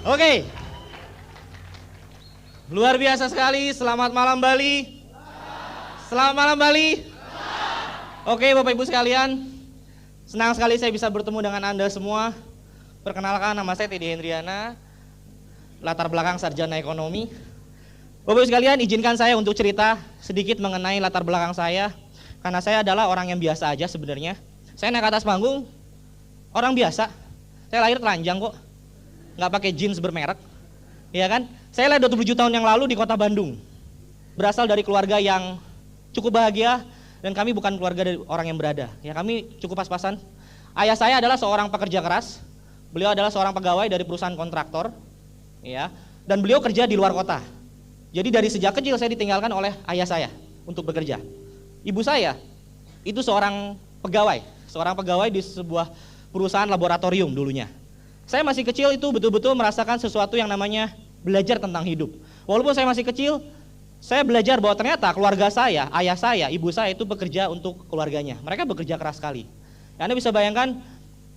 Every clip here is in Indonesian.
Oke, luar biasa sekali. Selamat malam Bali. Selamat malam Bali. Oke Bapak Ibu sekalian, senang sekali saya bisa bertemu dengan Anda semua. Perkenalkan, nama saya Teddy Hendriana, latar belakang sarjana ekonomi. Bapak Ibu sekalian, izinkan saya untuk cerita sedikit mengenai latar belakang saya. Karena saya adalah orang yang biasa aja sebenarnya. Saya naik ke atas panggung, orang biasa. Saya lahir telanjang kok, nggak pakai jeans bermerek, ya kan? Saya lahir 27 tahun yang lalu di kota Bandung. Berasal dari keluarga yang cukup bahagia, dan kami bukan keluarga dari orang yang berada. Ya, kami cukup pas-pasan. Ayah saya adalah seorang pekerja keras. Beliau adalah seorang pegawai dari perusahaan kontraktor, ya. Dan beliau kerja di luar kota. Jadi dari sejak kecil saya ditinggalkan oleh ayah saya untuk bekerja. Ibu saya itu seorang pegawai di sebuah perusahaan laboratorium dulunya. Saya masih kecil itu betul-betul merasakan sesuatu yang namanya belajar tentang hidup. Walaupun saya masih kecil, saya belajar bahwa ternyata keluarga saya, ayah saya, ibu saya itu bekerja untuk keluarganya. Mereka bekerja keras sekali. Ya, Anda bisa bayangkan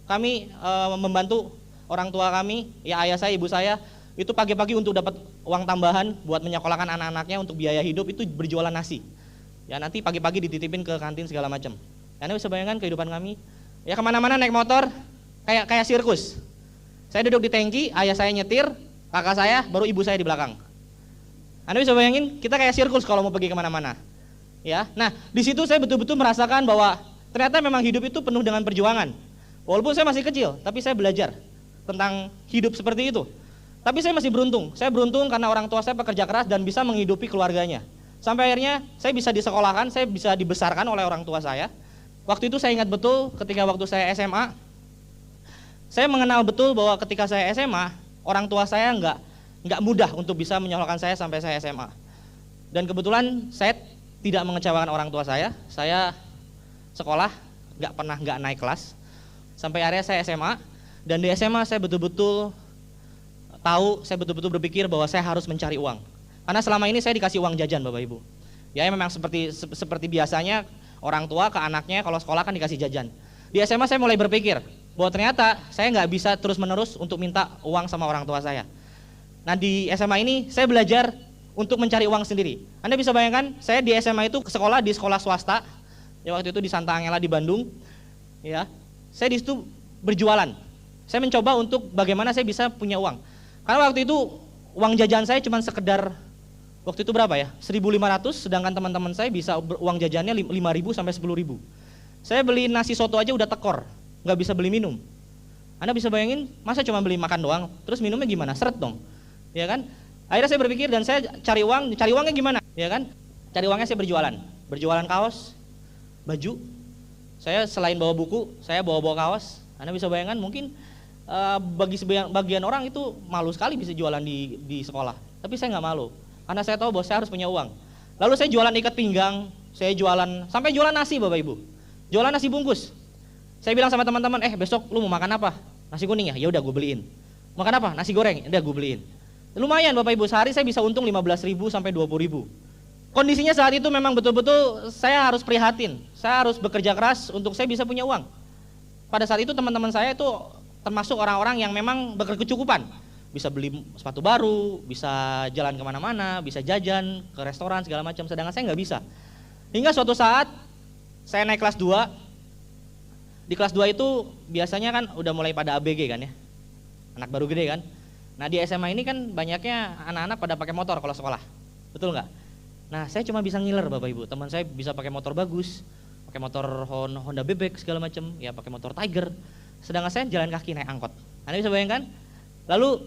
kami membantu orang tua kami, ya ayah saya, ibu saya, itu pagi-pagi untuk dapat uang tambahan buat menyekolahkan anak-anaknya untuk biaya hidup itu berjualan nasi. Ya nanti pagi-pagi dititipin ke kantin segala macam. Anda bisa bayangkan kehidupan kami. Ya kemana-mana naik motor kayak sirkus. Saya duduk di tangki, ayah saya nyetir, kakak saya, baru ibu saya di belakang. Anda bisa bayangin kita kayak sirkus kalau mau pergi kemana-mana. Ya, nah di situ saya betul-betul merasakan bahwa ternyata memang hidup itu penuh dengan perjuangan. Walaupun saya masih kecil, tapi saya belajar tentang hidup seperti itu. Tapi saya masih beruntung. Saya beruntung karena orang tua saya pekerja keras dan bisa menghidupi keluarganya. Sampai akhirnya saya bisa disekolahkan, saya bisa dibesarkan oleh orang tua saya. Waktu itu saya ingat betul ketika waktu saya SMA, saya mengenal betul bahwa ketika saya SMA, orang tua saya nggak mudah untuk bisa menyekolahkan saya sampai saya SMA. Dan kebetulan saya tidak mengecewakan orang tua saya sekolah nggak naik kelas. Sampai akhirnya saya SMA, dan di SMA saya betul-betul berpikir bahwa saya harus mencari uang. Karena selama ini saya dikasih uang jajan Bapak Ibu. Ya memang seperti biasanya orang tua ke anaknya kalau sekolah kan dikasih jajan. Di SMA saya mulai berpikir bahwa ternyata saya nggak bisa terus-menerus untuk minta uang sama orang tua saya. Nah di SMA ini saya belajar untuk mencari uang sendiri. Anda bisa bayangkan saya di SMA itu sekolah di sekolah swasta. Ya waktu itu di Santa Angela di Bandung. Ya, saya di situ berjualan. Saya mencoba untuk bagaimana saya bisa punya uang. Karena waktu itu uang jajan saya cuma sekedar waktu itu berapa ya? 1.500, sedangkan teman-teman saya bisa uang jajannya 5.000 sampai 10.000. Saya beli nasi soto aja udah tekor, nggak bisa beli minum. Anda bisa bayangin, masa cuma beli makan doang, terus minumnya gimana? Seret dong, ya kan? Akhirnya saya berpikir dan saya cari uangnya gimana, ya kan? Cari uangnya saya berjualan kaos, baju. Saya selain bawa buku, saya bawa kaos. Anda bisa bayangkan mungkin bagi bagian orang itu malu sekali bisa jualan di sekolah, tapi saya nggak malu, karena saya tahu bahwa saya harus punya uang. Lalu saya jualan ikat pinggang, saya jualan sampai jualan nasi Bapak Ibu. Jualan nasi bungkus. Saya bilang sama teman-teman, besok lu mau makan apa? Nasi kuning ya? Ya udah gue beliin. Makan apa? Nasi goreng. Udah gue beliin. Lumayan Bapak Ibu, sehari saya bisa untung 15.000 sampai 20.000. Kondisinya saat itu memang betul-betul saya harus prihatin. Saya harus bekerja keras untuk saya bisa punya uang. Pada saat itu teman-teman saya itu termasuk orang-orang yang memang berkecukupan. Bisa beli sepatu baru, bisa jalan kemana-mana, bisa jajan ke restoran segala macam. Sedangkan saya nggak bisa. Hingga suatu saat saya naik kelas 2. Di kelas 2 itu biasanya kan udah mulai pada ABG kan ya, anak baru gede kan. Nah di SMA ini kan banyaknya anak-anak pada pakai motor kalau sekolah, betul nggak? Nah saya cuma bisa ngiler Bapak Ibu, teman saya bisa pakai motor bagus, pakai motor Honda Bebek segala macam, ya pakai motor Tiger. Sedangkan saya jalan kaki naik angkot. Anda bisa bayangkan? Lalu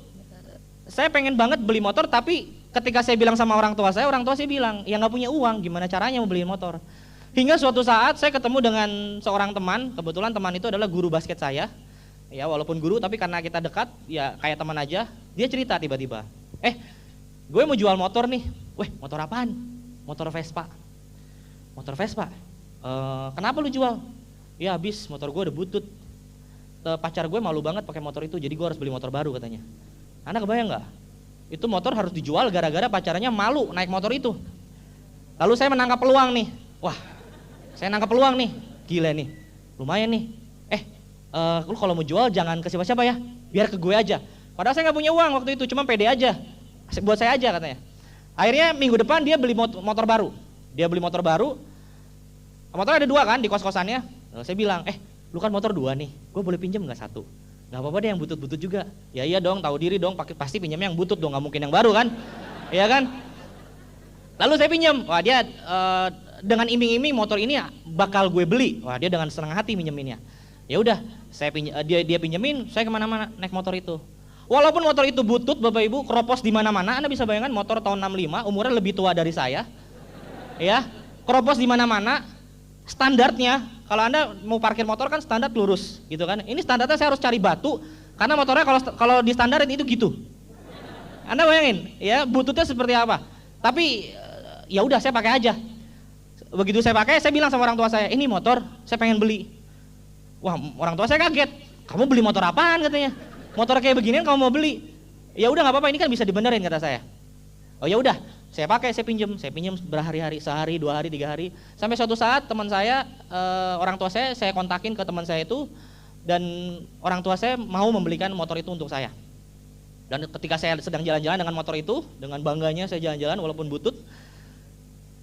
saya pengen banget beli motor, tapi ketika saya bilang sama orang tua saya bilang, ya nggak punya uang, gimana caranya mau beliin motor? Hingga suatu saat saya ketemu dengan seorang teman, kebetulan teman itu adalah guru basket saya. Ya walaupun guru, tapi karena kita dekat, ya kayak teman aja. Dia cerita tiba-tiba, gue mau jual motor nih. Weh, motor apaan? Motor Vespa. Motor Vespa? Kenapa lu jual? Ya habis motor gue udah butut. Pacar gue malu banget pakai motor itu, jadi gue harus beli motor baru katanya. Anda kebayang nggak? Itu motor harus dijual gara-gara pacarnya malu naik motor itu. Lalu saya menangkap peluang nih. Wah, saya nangkap peluang nih. Gila nih, lumayan nih. Lu kalau mau jual jangan ke siapa-siapa ya, biar ke gue aja. Padahal saya nggak punya uang waktu itu, cuma pede aja, buat saya aja katanya. Akhirnya minggu depan dia beli motor baru. Dia beli motor baru, motornya ada 2 kan di kos-kosannya. Lalu saya bilang, lu kan motor 2 nih, gue boleh pinjam nggak 1? Nggak apa-apa deh yang butut-butut juga. Ya iya dong, tahu diri dong, pasti pinjamnya yang butut dong, nggak mungkin yang baru kan, iya kan? Lalu saya pinjam, wah dia dengan iming-iming motor ini bakal gue beli, wah dia dengan senang hati pinjeminnya. Ya udah, dia pinjemin, saya kemana-mana naik motor itu. Walaupun motor itu butut, Bapak Ibu, keropos di mana-mana. Anda bisa bayangkan motor tahun 65, umurnya lebih tua dari saya, ya, keropos di mana-mana. Standarnya, kalau Anda mau parkir motor kan standar lurus, gitu kan? Ini standarnya saya harus cari batu, karena motornya kalau di standarin itu gitu. Anda bayangin, ya bututnya seperti apa? Tapi ya udah saya pakai aja. Begitu saya pakai, saya bilang sama orang tua saya, ini motor saya pengen beli. Wah, orang tua saya kaget. Kamu beli motor apaan katanya? Motor kayak beginian kamu mau beli? Ya udah nggak apa-apa, ini kan bisa dibenerin kata saya. Oh ya udah, saya pakai, saya pinjam berhari-hari, sehari, 2 hari, 3 hari. Sampai suatu saat teman saya, orang tua saya kontakin ke teman saya itu, dan orang tua saya mau membelikan motor itu untuk saya. Dan ketika saya sedang jalan-jalan dengan motor itu, dengan bangganya saya jalan-jalan walaupun butut,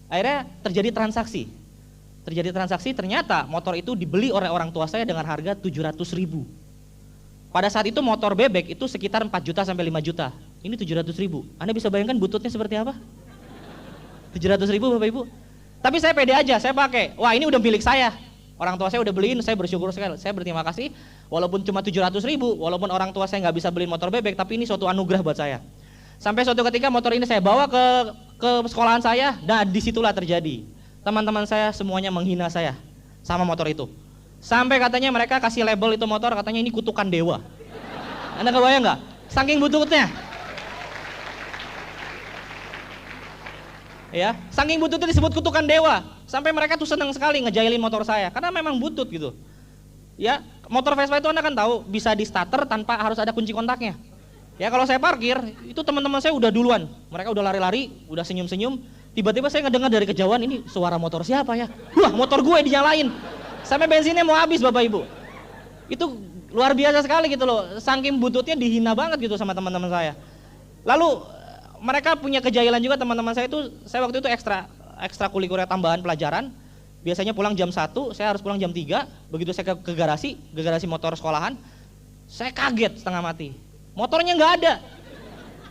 akhirnya terjadi transaksi. Ternyata motor itu dibeli oleh orang tua saya dengan harga 700.000. Pada saat itu motor bebek itu sekitar 4 juta sampai 5 juta. Ini 700.000. Anda bisa bayangkan bututnya seperti apa? 700.000 Bapak Ibu. Tapi saya pede aja, saya pakai. Wah ini udah milik saya. Orang tua saya udah beliin, saya bersyukur sekali. Saya berterima kasih. Walaupun cuma 700.000, walaupun orang tua saya nggak bisa beliin motor bebek, tapi ini suatu anugerah buat saya. Sampai suatu ketika motor ini saya bawa ke sekolahan saya, dan disitulah terjadi. Teman-teman saya semuanya menghina saya sama motor itu. Sampai katanya mereka kasih label itu motor, katanya ini kutukan dewa. Anda kebayang nggak? Saking bututnya. Ya, saking bututnya disebut kutukan dewa. Sampai mereka tuh senang sekali ngejailin motor saya, karena memang butut gitu. Ya, motor Vespa itu Anda kan tahu bisa di starter tanpa harus ada kunci kontaknya. Ya kalau saya parkir, itu teman-teman saya udah duluan. Mereka udah lari-lari, udah senyum-senyum. Tiba-tiba saya ngedengar dari kejauhan, ini suara motor siapa ya? Wah, motor gue dinyalain. Sampai bensinnya mau habis Bapak Ibu. Itu luar biasa sekali gitu loh. Saking bututnya dihina banget gitu sama teman-teman saya. Lalu mereka punya kejailan juga teman-teman saya itu. Saya waktu itu ekstrakurikuler tambahan pelajaran. Biasanya pulang jam 1, saya harus pulang jam 3. Begitu saya ke garasi motor sekolahan, saya kaget setengah mati. Motornya nggak ada.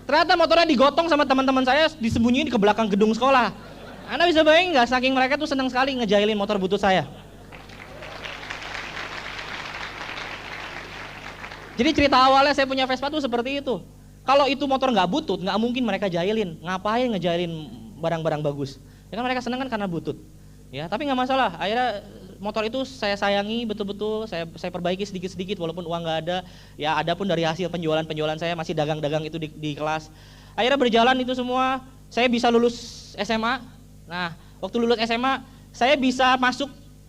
Ternyata motornya digotong sama teman-teman saya, disembunyiin ke belakang gedung sekolah. Anda bisa bayangin nggak, saking mereka tuh senang sekali ngejailin motor butut saya. Jadi cerita awalnya saya punya Vespa tuh seperti itu. Kalau itu motor nggak butut, nggak mungkin mereka jailin. Ngapain ngejailin barang-barang bagus? Ya kan mereka seneng kan karena butut. Ya, tapi nggak masalah. Akhirnya motor itu saya sayangi betul-betul, saya perbaiki sedikit-sedikit walaupun uang nggak ada. Ya, ada pun dari hasil penjualan saya masih dagang-dagang itu di kelas. Akhirnya berjalan itu semua, saya bisa lulus SMA. Nah, waktu lulus SMA, saya bisa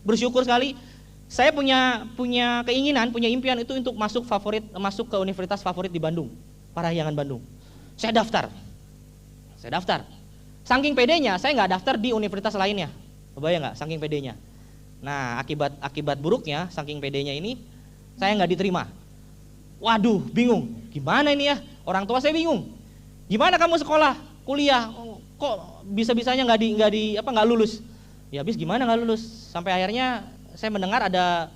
bersyukur sekali. Saya punya keinginan, punya impian itu untuk masuk ke universitas favorit di Bandung, Parahyangan Bandung. Saya daftar. Saking pedenya, saya nggak daftar di universitas lainnya. Kebayang nggak? Saking pedenya. Nah, akibat buruknya, saking pedenya ini, saya nggak diterima. Waduh, bingung. Gimana ini ya? Orang tua saya bingung. Gimana kamu sekolah, kuliah, kok bisa-bisanya nggak lulus? Ya habis gimana nggak lulus? Sampai akhirnya saya mendengar ada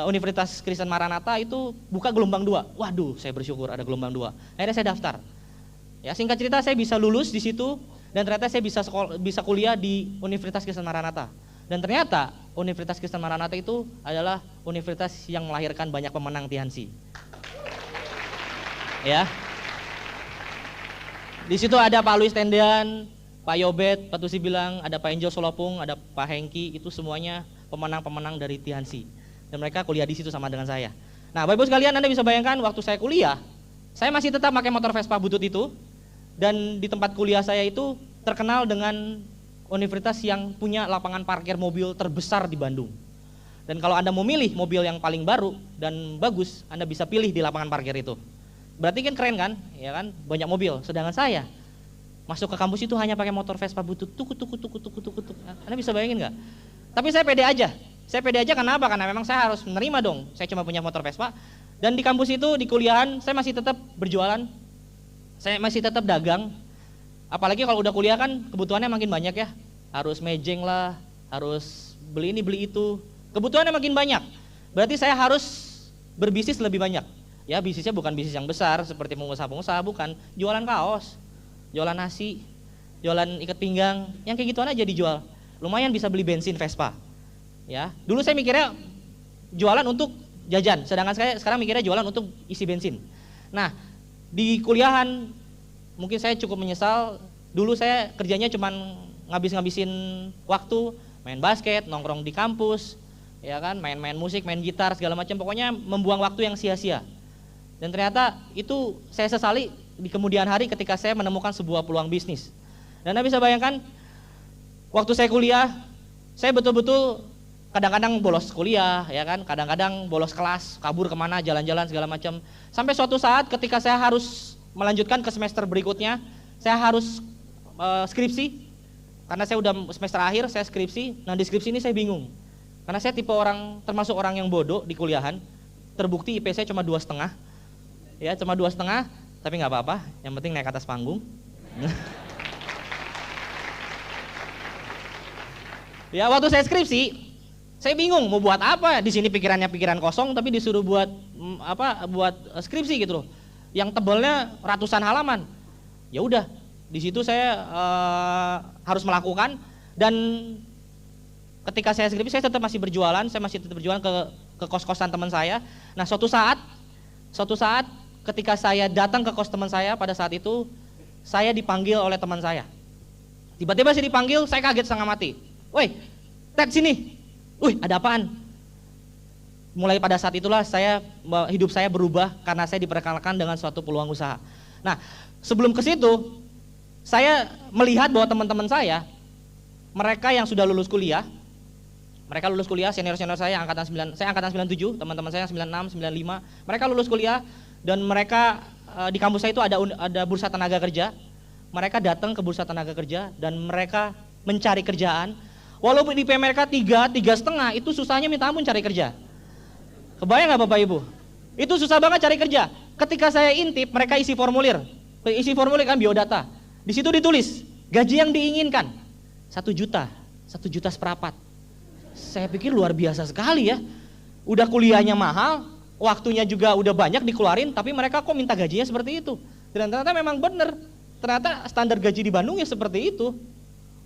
Universitas Kristen Maranatha itu buka gelombang 2. Waduh, saya bersyukur ada gelombang 2. Akhirnya saya daftar. Ya singkat cerita saya bisa lulus di situ. Dan ternyata saya bisa kuliah di Universitas Kristen Maranatha. Dan ternyata Universitas Kristen Maranatha itu adalah universitas yang melahirkan banyak pemenang Tiansi. Ya. Di situ ada Pak Luis Tendean, Pak Yobet, Pak Tusi bilang, ada Pak Enjo Solopung, ada Pak Hengki, itu semuanya pemenang-pemenang dari Tiansi. Dan mereka kuliah di situ sama dengan saya. Nah, Bapak Ibu sekalian, Anda bisa bayangkan waktu saya kuliah, saya masih tetap pakai motor Vespa butut itu. Dan di tempat kuliah saya itu terkenal dengan universitas yang punya lapangan parkir mobil terbesar di Bandung. Dan kalau Anda mau milih mobil yang paling baru dan bagus, Anda bisa pilih di lapangan parkir itu. Berarti kan keren kan? Ya kan? Banyak mobil. Sedangkan saya masuk ke kampus itu hanya pakai motor Vespa butut, tuk. Anda bisa bayangin nggak? Tapi saya pede aja. Saya pede aja kenapa? Karena memang saya harus menerima dong. Saya cuma punya motor Vespa. Dan di kampus itu, di kuliahan, saya masih tetap berjualan, saya masih tetap dagang. Apalagi kalau udah kuliah kan kebutuhannya makin banyak ya, harus mejeng lah, harus beli ini beli itu, kebutuhannya makin banyak. Berarti saya harus berbisnis lebih banyak. Ya bisnisnya bukan bisnis yang besar seperti pengusaha-pengusaha, bukan. Jualan kaos, jualan nasi, jualan ikat pinggang, yang kayak gituan aja dijual. Lumayan bisa beli bensin Vespa. Ya, dulu saya mikirnya jualan untuk jajan, sedangkan saya sekarang mikirnya jualan untuk isi bensin. Nah, di kuliahan mungkin saya cukup menyesal. Dulu saya kerjanya cuman ngabis-ngabisin waktu, main basket, nongkrong di kampus, ya kan, main-main musik, main gitar segala macam, pokoknya membuang waktu yang sia-sia. Dan ternyata itu saya sesali di kemudian hari ketika saya menemukan sebuah peluang bisnis. Dan Anda bisa bayangkan, waktu saya kuliah, saya betul-betul kadang-kadang bolos kuliah, ya kan, kadang-kadang bolos kelas, kabur kemana, jalan-jalan segala macam. Sampai suatu saat ketika saya harus melanjutkan ke semester berikutnya, saya harus skripsi, karena saya udah semester akhir, saya skripsi. Nah di skripsi ini saya bingung, karena saya tipe orang, termasuk orang yang bodoh di kuliahan. Terbukti IP saya cuma 2,5, ya cuma 2,5, tapi nggak apa-apa, yang penting naik atas panggung. Ya waktu saya skripsi, saya bingung mau buat apa. Di sini pikirannya pikiran kosong, tapi disuruh buat buat skripsi gitu loh, yang tebalnya ratusan halaman. Ya udah, di situ saya harus melakukan. Dan ketika saya skripsi, saya tetap masih berjualan, saya masih tetap berjualan ke kos-kosan teman saya. Nah suatu saat ketika saya datang ke kos teman saya, pada saat itu saya dipanggil oleh teman saya. Tiba-tiba saya dipanggil, saya kaget setengah mati. Woi, Ted sini. Wih, ada apaan? Mulai pada saat itulah hidup saya berubah karena saya diperkenalkan dengan suatu peluang usaha. Nah, sebelum ke situ, saya melihat bahwa teman-teman saya, mereka yang sudah lulus kuliah, senior-senior saya angkatan 9, saya angkatan 97, teman-teman saya yang 96, 95, mereka lulus kuliah dan mereka di kampus saya itu ada bursa tenaga kerja. Mereka datang ke bursa tenaga kerja dan mereka mencari kerjaan. Walaupun IP mereka 3,5, itu susahnya minta ampun cari kerja. Kebayang nggak Bapak Ibu? Itu susah banget cari kerja. Ketika saya intip, mereka isi formulir kan biodata. Di situ ditulis gaji yang diinginkan 1 juta, 1 juta seperempat. Saya pikir luar biasa sekali ya. Udah kuliahnya mahal, waktunya juga udah banyak dikeluarin, tapi mereka kok minta gajinya seperti itu. Dan ternyata memang benar. Ternyata standar gaji di Bandung ya seperti itu.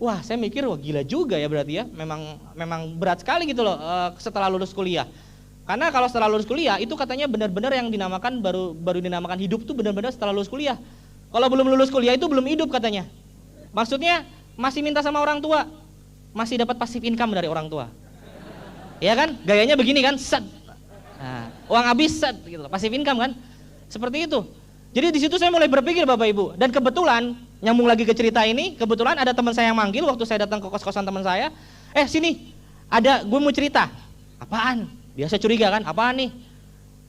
Wah, saya mikir wah gila juga ya berarti ya. Memang berat sekali gitu loh setelah lulus kuliah. Karena kalau setelah lulus kuliah itu katanya benar-benar yang dinamakan baru dinamakan hidup tuh benar-benar setelah lulus kuliah. Kalau belum lulus kuliah itu belum hidup katanya. Maksudnya masih minta sama orang tua, masih dapat passive income dari orang tua. Ya kan? Gayanya begini kan, set. Nah, uang habis set gitu, passive income kan? Seperti itu. Jadi di situ saya mulai berpikir Bapak Ibu, dan kebetulan nyambung lagi ke cerita ini, kebetulan ada teman saya yang manggil waktu saya datang ke kos-kosan teman saya. Sini, gue mau cerita. Apaan? Biasa curiga kan? Apaan nih?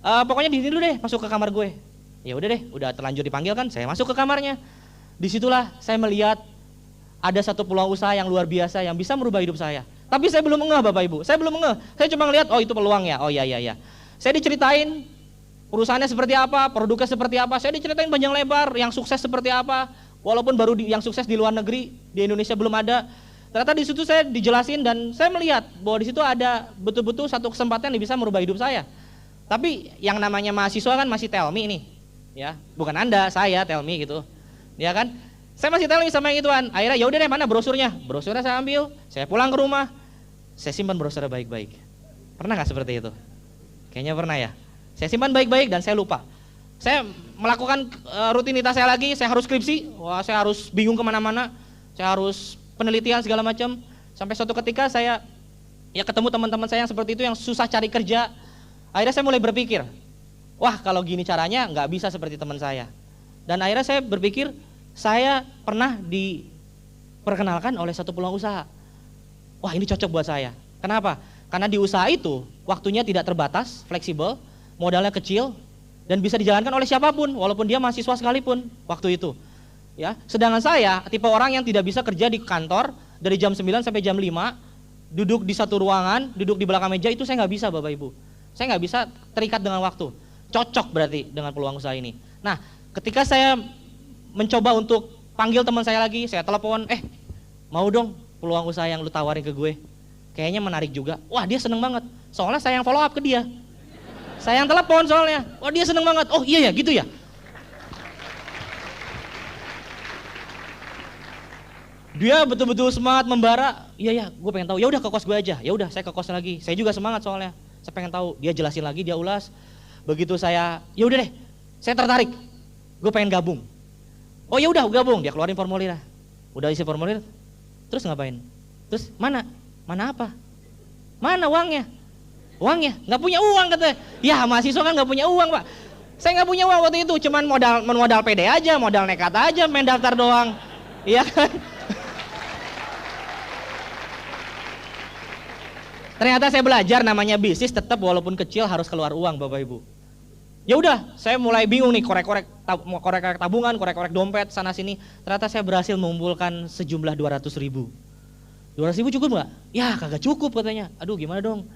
Pokoknya di sini dulu deh, masuk ke kamar gue. Ya udah deh, udah terlanjur dipanggil kan, saya masuk ke kamarnya. Disitulah saya melihat ada satu peluang usaha yang luar biasa yang bisa merubah hidup saya. Tapi saya belum ngeh Bapak Ibu, saya belum ngeh. Saya cuma ngeliat, oh itu peluang ya, oh iya. Saya diceritain perusahaannya seperti apa, produknya seperti apa, saya diceritain panjang lebar, yang sukses seperti apa. Walaupun baru yang sukses di luar negeri, di Indonesia belum ada. Ternyata di situ saya dijelasin dan saya melihat bahwa di situ ada betul-betul satu kesempatan yang bisa merubah hidup saya. Tapi yang namanya mahasiswa kan masih tell me nih, ya, bukan Anda, saya tell me gitu, ya kan? Saya masih tell me sama yang ituan. Akhirnya ya udah deh, mana brosurnya? Brosurnya saya ambil, saya pulang ke rumah, saya simpan brosurnya baik-baik. Pernah nggak seperti itu? Kayaknya pernah ya. Saya simpan baik-baik dan saya lupa. Saya melakukan rutinitas saya lagi, saya harus skripsi, wah saya harus bingung kemana-mana, saya harus penelitian segala macam. Sampai suatu ketika saya ya ketemu teman-teman saya yang seperti itu, yang susah cari kerja. Akhirnya saya mulai berpikir, wah kalau gini caranya nggak bisa seperti teman saya. Dan akhirnya saya berpikir, saya pernah diperkenalkan oleh satu peluang usaha. Wah ini cocok buat saya. Kenapa? Karena di usaha itu waktunya tidak terbatas, fleksibel, modalnya kecil dan bisa dijalankan oleh siapapun walaupun dia mahasiswa sekalipun waktu itu. Ya, sedangkan saya tipe orang yang tidak bisa kerja di kantor dari jam 9 sampai jam 5, duduk di satu ruangan, duduk di belakang meja, itu saya nggak bisa Bapak Ibu. Saya nggak bisa terikat dengan waktu. cocok berarti dengan peluang usaha ini. Nah, ketika saya mencoba untuk panggil teman saya lagi, saya telepon, mau dong peluang usaha yang lu tawarin ke gue, kayaknya menarik juga. Wah, dia seneng banget, soalnya saya yang follow up ke dia, saya yang telepon soalnya. Wah, dia seneng banget. Oh iya ya, gitu ya. Dia betul-betul semangat membara. Iya, gue pengen tahu. Ya udah, ke kos gue aja. Ya udah, saya ke kos lagi. Saya juga semangat soalnya. Saya pengen tahu. Dia jelasin lagi, dia ulas. Begitu saya, ya udah deh, saya tertarik. Gue pengen gabung. Oh ya udah, gabung. Dia keluarin formulir. Udah isi formulir. Terus ngapain? Terus mana? Mana apa? Mana uangnya? Uangnya? Nggak punya uang katanya. Ya mahasiswa kan nggak punya uang, Pak. Saya nggak punya uang waktu itu. Cuman modal pede aja, modal nekat aja, main daftar doang. Iya kan? Ternyata saya belajar namanya bisnis tetap walaupun kecil harus keluar uang, Bapak Ibu. Ya udah, saya mulai bingung nih, korek-korek tabungan, korek-korek dompet sana sini. Ternyata saya berhasil mengumpulkan sejumlah 200.000. 200.000 cukup nggak? Ya kagak cukup katanya. Aduh gimana dong?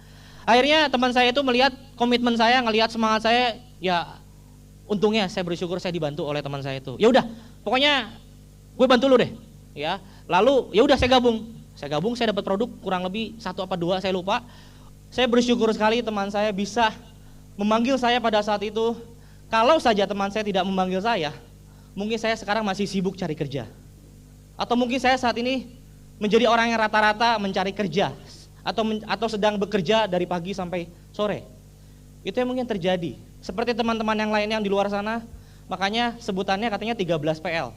Akhirnya teman saya itu melihat komitmen saya, ngelihat semangat saya, ya untungnya saya bersyukur saya dibantu oleh teman saya itu. Ya udah, pokoknya gue bantu lu deh. Ya, lalu ya udah saya gabung. Saya dapat produk kurang lebih 1 apa 2 saya lupa. Saya bersyukur sekali teman saya bisa memanggil saya pada saat itu. Kalau saja teman saya tidak memanggil saya, mungkin saya sekarang masih sibuk cari kerja. Atau mungkin saya saat ini menjadi orang yang rata-rata mencari kerja atau sedang bekerja dari pagi sampai sore. Itu yang mungkin terjadi. Seperti teman-teman yang lain yang di luar sana, makanya sebutannya katanya 13 PL.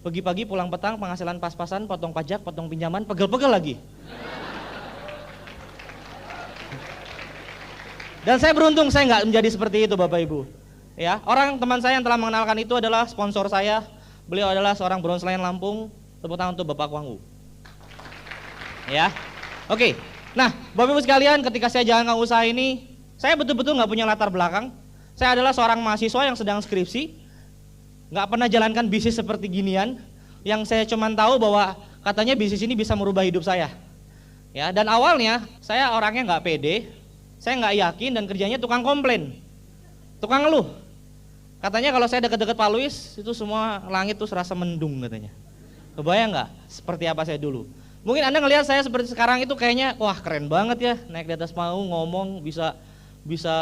Pagi-pagi pulang petang, penghasilan pas-pasan, potong pajak, potong pinjaman, pegel-pegel lagi. Dan saya beruntung saya nggak menjadi seperti itu, Bapak Ibu. Ya, orang teman saya yang telah mengenalkan itu adalah sponsor saya. Beliau adalah seorang bronze lion Lampung. Tepuk tangan untuk Bapak Wanggu. Ya, oke. Nah, Bapak Ibu sekalian, ketika saya jalankan usaha ini, saya betul-betul nggak punya latar belakang. Saya adalah seorang mahasiswa yang sedang skripsi. Nggak pernah jalankan bisnis seperti ginian, yang saya cuman tahu bahwa katanya bisnis ini bisa merubah hidup saya. Ya, dan awalnya saya orangnya nggak pede, saya nggak yakin dan kerjanya tukang komplain, tukang ngeluh. Katanya kalau saya deket-deket Pak Luis itu semua langit tuh serasa mendung katanya. Kebayang nggak seperti apa saya dulu? Mungkin Anda ngelihat saya seperti sekarang itu kayaknya wah keren banget ya, naik di atas panggung ngomong bisa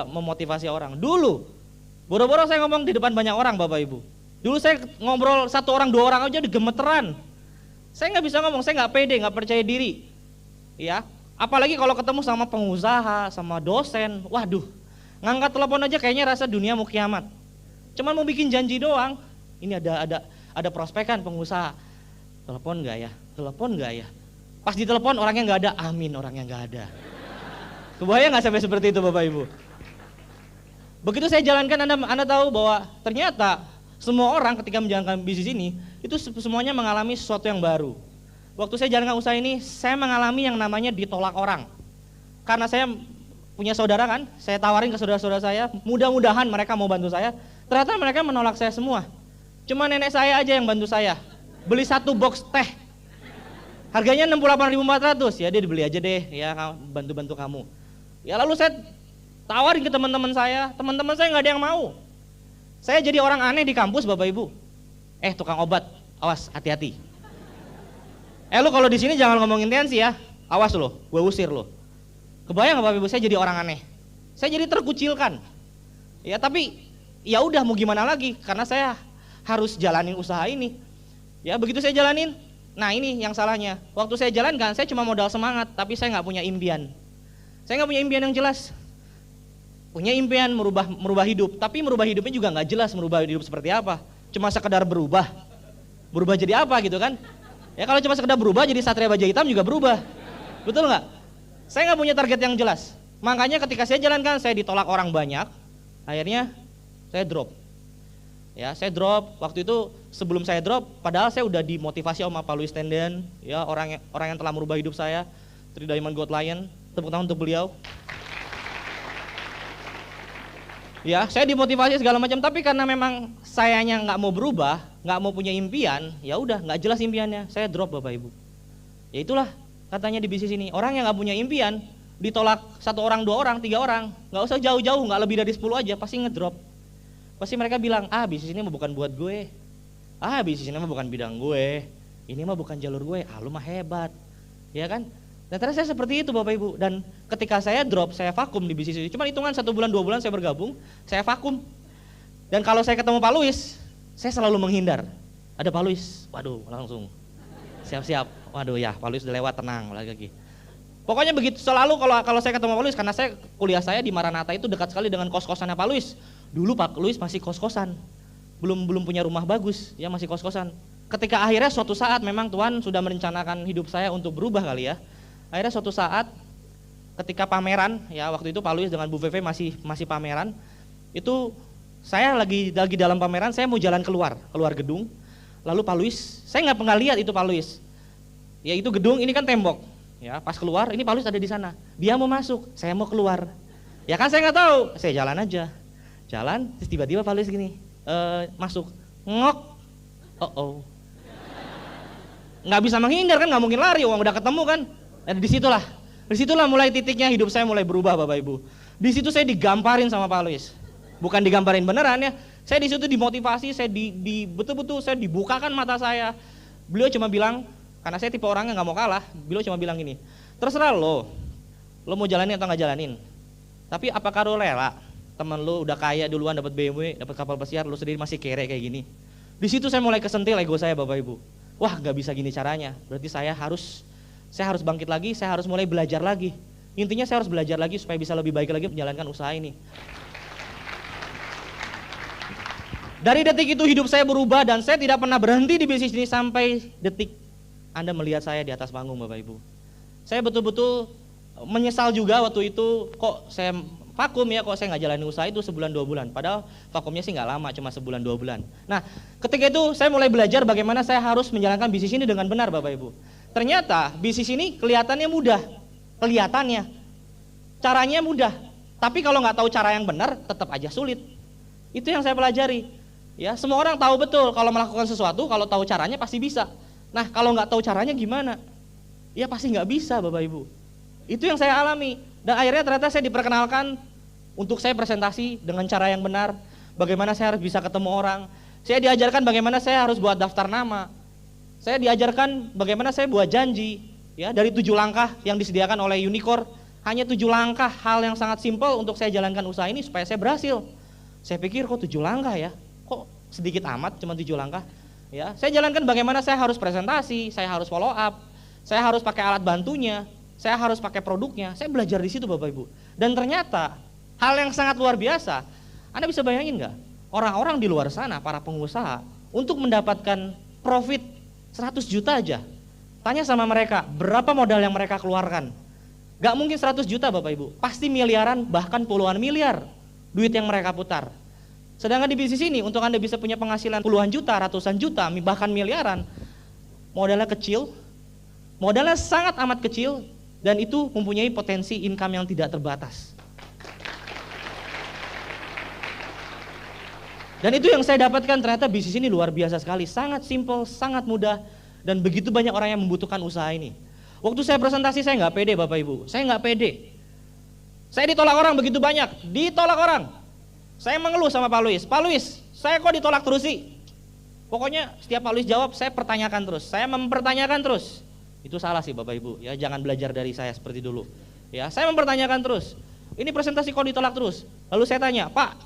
memotivasi orang. Dulu boro-boro saya ngomong di depan banyak orang, Bapak Ibu. Dulu saya ngobrol 1 orang 2 orang aja udah gemeteran. Saya nggak bisa ngomong, saya nggak pede, nggak percaya diri. Ya, apalagi kalau ketemu sama pengusaha, sama dosen, waduh, ngangkat telepon aja kayaknya rasa dunia mau kiamat. Cuman mau bikin janji doang. Ini ada prospekan pengusaha. Telepon nggak ya? Telepon nggak ya? Pas ditelepon orangnya nggak ada, amin orangnya nggak ada. Kebayang nggak sampai seperti itu, Bapak Ibu? Begitu saya jalankan, Anda tahu bahwa ternyata semua orang ketika menjalankan bisnis ini, itu semuanya mengalami sesuatu yang baru. Waktu saya jalankan usaha ini, saya mengalami yang namanya ditolak orang. Karena saya punya saudara kan, saya tawarin ke saudara-saudara saya, mudah-mudahan mereka mau bantu saya. Ternyata mereka menolak saya semua. Cuma nenek saya aja yang bantu saya. Beli 1 box teh. Harganya 68.400, ya dia dibeli aja deh, ya bantu-bantu kamu. Ya lalu saya tawarin ke teman-teman saya nggak ada yang mau. Saya jadi orang aneh di kampus, Bapak Ibu. Tukang obat, awas hati-hati. Lu kalau di sini jangan ngomongin intensi ya, awas lo, gue usir lo. Kebayang nggak, Bapak Ibu, saya jadi orang aneh. Saya jadi terkucilkan. Ya tapi ya udah mau gimana lagi, karena saya harus jalanin usaha ini. Ya begitu saya jalanin, nah ini yang salahnya. Waktu saya jalankan, saya cuma modal semangat, tapi saya nggak punya impian. Saya nggak punya impian yang jelas. Punya impian merubah hidup, tapi merubah hidupnya juga nggak jelas merubah hidup seperti apa. Cuma sekedar berubah jadi apa gitu kan? Ya kalau cuma sekedar berubah jadi Satria Baja Hitam juga berubah, betul nggak? Saya nggak punya target yang jelas. Makanya ketika saya jalankan, saya ditolak orang banyak. Akhirnya saya drop. Ya saya drop. Waktu itu sebelum saya drop, padahal saya udah dimotivasi sama Pak Luis Tenden, ya orang yang telah merubah hidup saya, Tri Diamond Gold Lion. Tepuk tangan untuk beliau. Ya, saya dimotivasi segala macam, tapi karena memang sayanya nggak mau berubah, nggak mau punya impian, ya udah nggak jelas impiannya, saya drop, Bapak Ibu. Ya itulah katanya di bisnis ini, orang yang nggak punya impian, ditolak 1 orang, 2 orang, 3 orang, nggak usah jauh-jauh, nggak lebih dari 10 aja, pasti ngedrop. Pasti mereka bilang, bisnis ini mah bukan buat gue. Bisnis ini mah bukan bidang gue. Ini mah bukan jalur gue. Lu mah hebat. Ya kan? Dan ternyata saya seperti itu Bapak Ibu. Dan ketika saya drop, saya vakum di bisnis itu. Cuma hitungan 1 bulan, 2 bulan saya bergabung, saya vakum. Dan kalau saya ketemu Pak Luis, saya selalu menghindar. Ada Pak Luis, waduh langsung siap-siap. Waduh ya, Pak Luis udah lewat, tenang lagi. Pokoknya begitu selalu kalau saya ketemu Pak Luis, karena kuliah saya di Maranatha itu dekat sekali dengan kos-kosannya Pak Luis. Dulu Pak Luis masih kos-kosan, belum punya rumah bagus, ya masih kos-kosan. Ketika akhirnya suatu saat memang Tuhan sudah merencanakan hidup saya untuk berubah kali ya. Akhirnya suatu saat ketika pameran, ya waktu itu Pak Luis dengan Bu Veve masih pameran, itu saya lagi dalam pameran, saya mau jalan keluar gedung, lalu Pak Luis, saya nggak pernah lihat itu Pak Luis. Ya itu gedung, ini kan tembok, ya pas keluar, ini Pak Luis ada di sana, dia mau masuk, saya mau keluar. Ya kan saya nggak tahu, saya jalan aja. Jalan, terus tiba-tiba Pak Luis gini, masuk, ngok, nggak bisa menghindar kan, nggak mungkin lari, uang udah ketemu kan. Dan disitulah mulai titiknya hidup saya mulai berubah Bapak Ibu. Di situ saya digamparin sama Pak Luis, bukan digamparin beneran ya. Saya di situ dimotivasi, saya betul-betul saya dibukakan mata saya. Beliau cuma bilang, karena saya tipe orangnya nggak mau kalah, beliau cuma bilang gini, terserah lo mau jalanin atau nggak jalanin. Tapi apakah lo rela? Temen lo udah kaya duluan, dapat BMW, dapat kapal pesiar, lo sendiri masih kere kayak gini. Di situ saya mulai kesentil ego saya Bapak Ibu. Wah nggak bisa gini caranya. Berarti saya harus bangkit lagi, saya harus mulai belajar lagi. Intinya saya harus belajar lagi supaya bisa lebih baik lagi menjalankan usaha ini. Dari detik itu hidup saya berubah dan saya tidak pernah berhenti di bisnis ini sampai detik Anda melihat saya di atas panggung Bapak Ibu. Saya betul-betul menyesal juga waktu itu, kok saya vakum ya, kok saya nggak jalani usaha itu sebulan 2 bulan. Padahal vakumnya sih nggak lama, cuma sebulan 2 bulan. Nah ketika itu saya mulai belajar bagaimana saya harus menjalankan bisnis ini dengan benar Bapak Ibu. Ternyata bisnis ini kelihatannya mudah, caranya mudah. Tapi kalau nggak tahu cara yang benar tetap aja sulit. Itu yang saya pelajari. Ya, semua orang tahu betul kalau melakukan sesuatu, kalau tahu caranya pasti bisa. Nah, kalau nggak tahu caranya gimana? Ya pasti nggak bisa, Bapak Ibu. Itu yang saya alami. Dan akhirnya ternyata saya diperkenalkan untuk saya presentasi dengan cara yang benar. Bagaimana saya harus bisa ketemu orang. Saya diajarkan bagaimana saya harus buat daftar nama. Saya diajarkan bagaimana saya buat janji. Ya, dari 7 langkah yang disediakan oleh Unicorn, hanya 7 langkah hal yang sangat simpel untuk saya jalankan usaha ini supaya saya berhasil. Saya pikir kok 7 langkah ya? Kok sedikit amat cuma 7 langkah? Ya, saya jalankan bagaimana saya harus presentasi, saya harus follow up, saya harus pakai alat bantunya, saya harus pakai produknya. Saya belajar di situ Bapak Ibu. Dan ternyata hal yang sangat luar biasa. Anda bisa bayangin nggak? Orang-orang di luar sana, para pengusaha, untuk mendapatkan profit 100 juta aja, tanya sama mereka berapa modal yang mereka keluarkan. Gak mungkin 100 juta Bapak Ibu, pasti miliaran bahkan puluhan miliar duit yang mereka putar. Sedangkan di bisnis ini untuk Anda bisa punya penghasilan puluhan juta, ratusan juta, bahkan miliaran, modalnya kecil, modalnya sangat amat kecil, dan itu mempunyai potensi income yang tidak terbatas. Dan itu yang saya dapatkan, ternyata bisnis ini luar biasa sekali, sangat simpel, sangat mudah, dan begitu banyak orang yang membutuhkan usaha ini. Waktu saya presentasi saya nggak pede Bapak Ibu, saya nggak pede. Saya ditolak orang begitu banyak, ditolak orang. Saya mengeluh sama Pak Luis, saya kok ditolak terus sih? Pokoknya setiap Pak Luis jawab, saya pertanyakan terus, saya mempertanyakan terus. Itu salah sih Bapak Ibu, ya jangan belajar dari saya seperti dulu. Ya, saya mempertanyakan terus. Ini presentasi kok ditolak terus? Lalu saya tanya, Pak,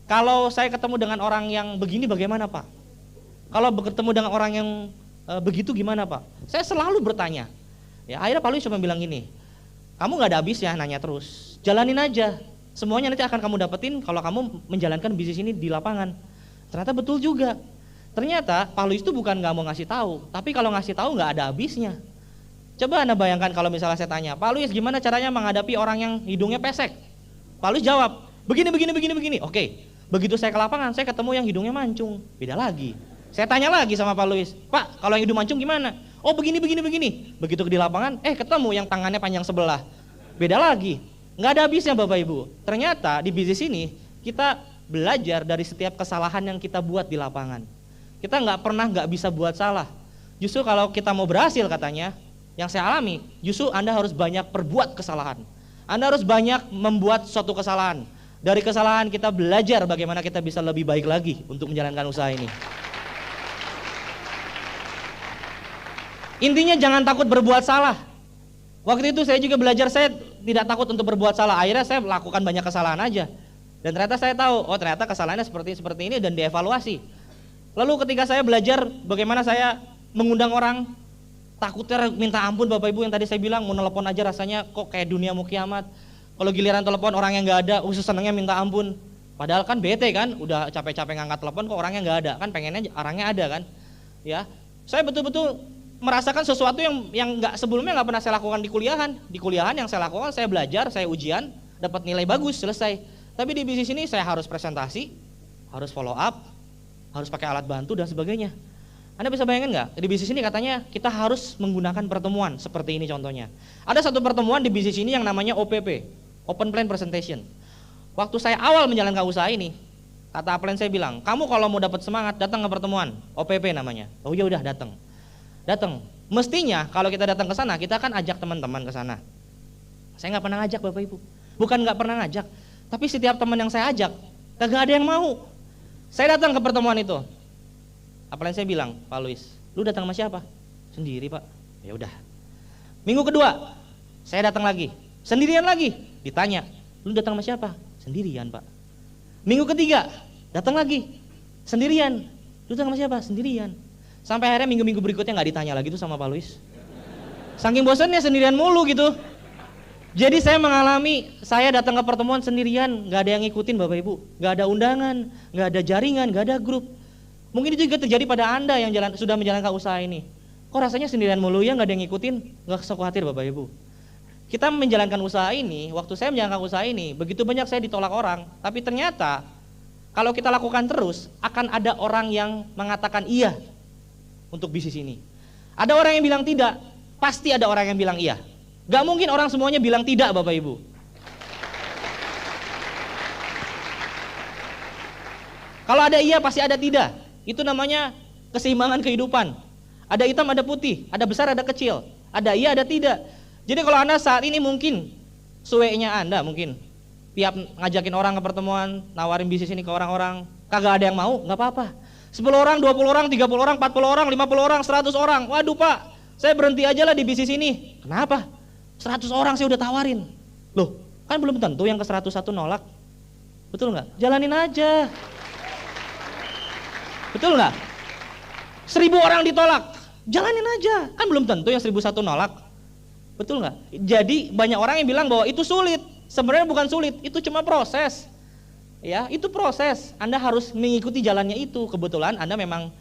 kalau saya ketemu dengan orang yang begini bagaimana Pak? Kalau bertemu dengan orang yang begitu gimana Pak? Saya selalu bertanya. Ya, akhirnya Pak Luis cuma bilang gini, kamu nggak ada habisnya nanya terus, jalanin aja. Semuanya nanti akan kamu dapetin kalau kamu menjalankan bisnis ini di lapangan. Ternyata betul juga. Ternyata Pak Luis itu bukan nggak mau ngasih tahu, tapi kalau ngasih tahu nggak ada habisnya. Coba Anda bayangkan kalau misalnya saya tanya, Pak Luis gimana caranya menghadapi orang yang hidungnya pesek? Pak Luis jawab, begini. Oke, begitu saya ke lapangan, saya ketemu yang hidungnya mancung, beda lagi. Saya tanya lagi sama Pak Luis, Pak kalau yang hidung mancung gimana? Oh begini. Begitu di lapangan, ketemu yang tangannya panjang sebelah, beda lagi. Nggak ada habisnya Bapak Ibu. Ternyata di bisnis ini kita belajar dari setiap kesalahan yang kita buat di lapangan. Kita nggak bisa buat salah. Justru kalau kita mau berhasil katanya, yang saya alami, justru Anda harus banyak perbuat kesalahan. Anda harus banyak membuat suatu kesalahan. Dari kesalahan kita belajar bagaimana kita bisa lebih baik lagi untuk menjalankan usaha ini. Intinya jangan takut berbuat salah. Waktu itu saya juga belajar, saya tidak takut untuk berbuat salah. Akhirnya saya melakukan banyak kesalahan aja. Dan ternyata saya tahu, oh ternyata kesalahannya seperti ini dan dievaluasi. Lalu ketika saya belajar bagaimana saya mengundang orang, takutnya minta ampun Bapak Ibu, yang tadi saya bilang mau nelpon aja rasanya kok kayak dunia mau kiamat. Kalau giliran telepon orang yang nggak ada, senengnya minta ampun. Padahal kan bete kan, udah capek-capek ngangkat telepon kok orangnya nggak ada, kan pengennya orangnya ada kan. Ya, saya betul-betul merasakan sesuatu yang nggak sebelumnya nggak pernah saya lakukan di kuliahan. Di kuliahan yang saya lakukan, saya belajar, saya ujian, dapat nilai bagus, selesai. Tapi di bisnis ini saya harus presentasi, harus follow up, harus pakai alat bantu dan sebagainya. Anda bisa bayangin nggak? Di bisnis ini katanya kita harus menggunakan pertemuan seperti ini contohnya. Ada satu pertemuan di bisnis ini yang namanya OPP, Open Plan Presentation. Waktu saya awal menjalankan usaha ini, kata upline saya bilang, kamu kalau mau dapat semangat datang ke pertemuan, OPP namanya. Oh ya udah datang. Mestinya kalau kita datang ke sana, kita akan ajak teman-teman ke sana. Saya nggak pernah ngajak Bapak Ibu. Bukan nggak pernah ngajak, tapi setiap teman yang saya ajak, kagak ada yang mau. Saya datang ke pertemuan itu. Upline saya bilang, Pak Luis, lu datang sama siapa? Sendiri Pak. Ya udah. Minggu kedua, saya datang lagi, sendirian lagi. Ditanya, lu datang sama siapa? Sendirian Pak. Minggu ketiga, datang lagi, sendirian. Lu datang sama siapa? Sendirian. Sampai akhirnya minggu-minggu berikutnya nggak ditanya lagi tuh sama Pak Luis. Saking bosannya sendirian mulu gitu. Jadi saya datang ke pertemuan sendirian, nggak ada yang ngikutin Bapak Ibu, nggak ada undangan, nggak ada jaringan, nggak ada grup. Mungkin itu juga terjadi pada Anda yang sudah menjalankan usaha ini. Kok rasanya sendirian mulu ya, nggak ada yang ngikutin? Nggak usah khawatir Bapak Ibu. Kita menjalankan usaha ini, waktu saya menjalankan usaha ini, begitu banyak saya ditolak orang, tapi ternyata kalau kita lakukan terus, akan ada orang yang mengatakan iya untuk bisnis ini. Ada orang yang bilang tidak, pasti ada orang yang bilang iya. Gak mungkin orang semuanya bilang tidak Bapak Ibu. Kalau ada iya pasti ada tidak. Itu namanya keseimbangan kehidupan. Ada hitam ada putih, ada besar ada kecil, ada iya ada tidak. Jadi kalau Anda saat ini mungkin suenya Anda mungkin tiap ngajakin orang ke pertemuan, nawarin bisnis ini ke orang-orang, kagak ada yang mau, nggak apa-apa. 10 orang, 20 orang, 30 orang, 40 orang, 50 orang, 100 orang. Waduh Pak, saya berhenti aja lah di bisnis ini. Kenapa? 100 orang saya udah tawarin. Loh, kan belum tentu yang ke 101 nolak. Betul nggak? Jalanin aja. Betul nggak? 1000 orang ditolak, jalanin aja. Kan belum tentu yang 1001 nolak. Betul nggak? Jadi banyak orang yang bilang bahwa itu sulit. Sebenarnya bukan sulit, itu cuma proses. Ya, itu proses. Anda harus mengikuti jalannya itu. Kebetulan Anda memang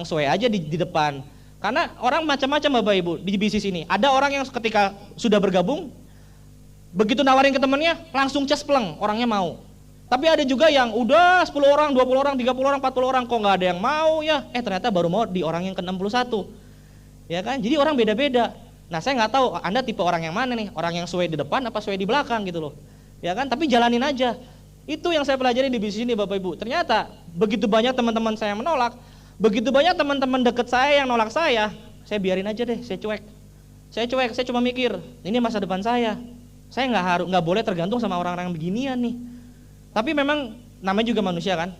sesuai aja di depan. Karena orang macam-macam Bapak Ibu di bisnis ini. Ada orang yang ketika sudah bergabung, begitu nawarin ke temennya, langsung cespleng, orangnya mau. Tapi ada juga yang udah 10 orang, 20 orang, 30 orang, 40 orang, kok nggak ada yang mau ya. Ternyata baru mau di orang yang ke-61. Ya kan? Jadi orang beda-beda. Nah saya nggak tahu Anda tipe orang yang mana nih, orang yang sesuai di depan apa sesuai di belakang gitu loh. Ya kan? Tapi jalanin aja. Itu yang saya pelajari di bisnis ini Bapak Ibu. Ternyata begitu banyak teman-teman saya yang menolak, begitu banyak teman-teman deket saya yang nolak saya biarin aja deh, saya cuek. Saya cuma mikir, ini masa depan saya. Saya nggak boleh tergantung sama orang-orang beginian nih. Tapi memang namanya juga manusia kan.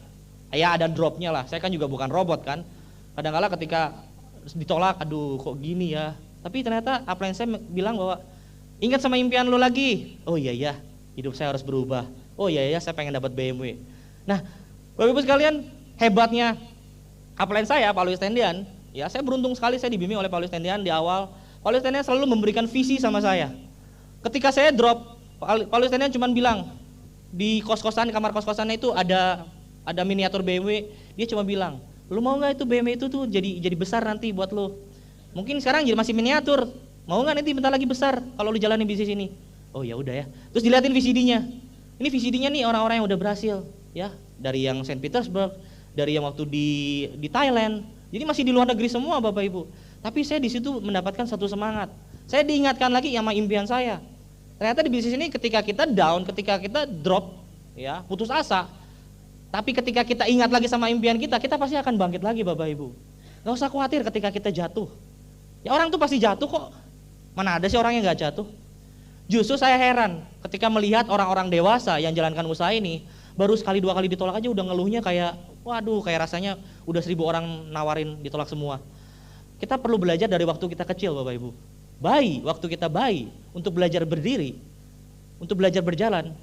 Ya ada dropnya lah. Saya kan juga bukan robot kan. Kadang-kala ketika ditolak, aduh kok gini ya. Tapi ternyata apa yang saya bilang bahwa ingat sama impian lu lagi. Oh iya ya, hidup saya harus berubah. Oh iya ya, saya pengen dapat BMW. Nah, Bapak Ibu sekalian, hebatnya upline saya, Pak Luis Tendian, ya saya beruntung sekali saya dibimbing oleh Pak Luis Tendian di awal. Pak Luis Tendian selalu memberikan visi sama saya. Ketika saya drop, Pak Luis Tendian cuma bilang, di kos-kosan, kamar kos-kosannya itu ada miniatur BMW, dia cuma bilang, lu mau nggak itu BMW itu tuh jadi besar nanti buat lu. Mungkin sekarang jadi masih miniatur, mau nggak nanti bentar lagi besar kalau lu jalanin bisnis ini. Oh ya udah ya. Terus dilihatin VCD-nya. Ini VCD-nya nih orang-orang yang udah berhasil, ya dari yang Saint Petersburg, dari yang waktu di Thailand. Jadi masih di luar negeri semua Bapak Ibu. Tapi saya di situ mendapatkan satu semangat. Saya diingatkan lagi sama impian saya. Ternyata di bisnis ini ketika kita down, ketika kita drop, ya putus asa. Tapi ketika kita ingat lagi sama impian kita pasti akan bangkit lagi Bapak Ibu. Gak usah khawatir ketika kita jatuh. Ya orang tuh pasti jatuh kok. Mana ada sih orang yang gak jatuh? Justru saya heran ketika melihat orang-orang dewasa yang jalankan usaha ini, baru sekali 2 kali ditolak aja udah ngeluhnya kayak, waduh kayak rasanya udah 1000 orang nawarin ditolak semua. Kita perlu belajar dari waktu kita kecil Bapak Ibu. Waktu kita bayi, untuk belajar berdiri, untuk belajar berjalan,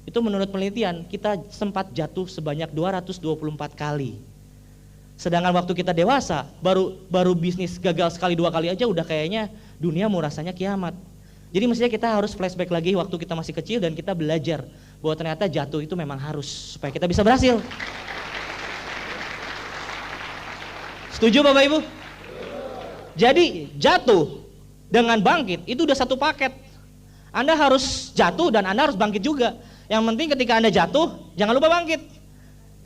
itu menurut penelitian kita sempat jatuh sebanyak 224 kali. Sedangkan waktu kita dewasa, baru bisnis gagal sekali 2 kali aja udah kayaknya dunia mau rasanya kiamat. Jadi mestinya kita harus flashback lagi waktu kita masih kecil dan kita belajar bahwa ternyata jatuh itu memang harus supaya kita bisa berhasil. Setuju Bapak Ibu? Jadi jatuh dengan bangkit itu udah satu paket. Anda harus jatuh dan Anda harus bangkit juga. Yang penting ketika Anda jatuh, jangan lupa bangkit.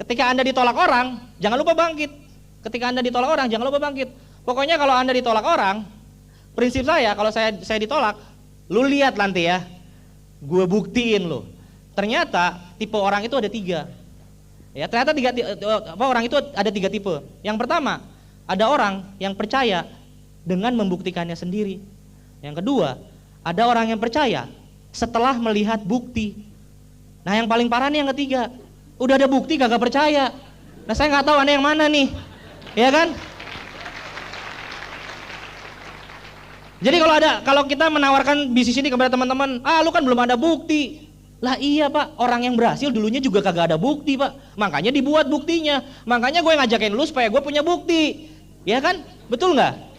Ketika Anda ditolak orang, jangan lupa bangkit. Ketika Anda ditolak orang, jangan lupa bangkit. Pokoknya kalau Anda ditolak orang, prinsip saya kalau saya ditolak, lu lihat nanti ya, gue buktiin lo. Ternyata tipe orang itu ada 3. Ya, ternyata orang itu ada 3 tipe. Yang pertama, ada orang yang percaya dengan membuktikannya sendiri. Yang kedua, ada orang yang percaya setelah melihat bukti. Nah yang paling parah nih yang ketiga, udah ada bukti kagak percaya. Nah saya nggak tahu Anda yang mana nih, ya kan? Jadi kalau kita menawarkan bisnis ini kepada teman-teman, lu kan belum ada bukti. Lah iya Pak, orang yang berhasil dulunya juga kagak ada bukti Pak. Makanya dibuat buktinya. Makanya gue ngajakin lu supaya gue punya bukti. Ya kan? Betul nggak?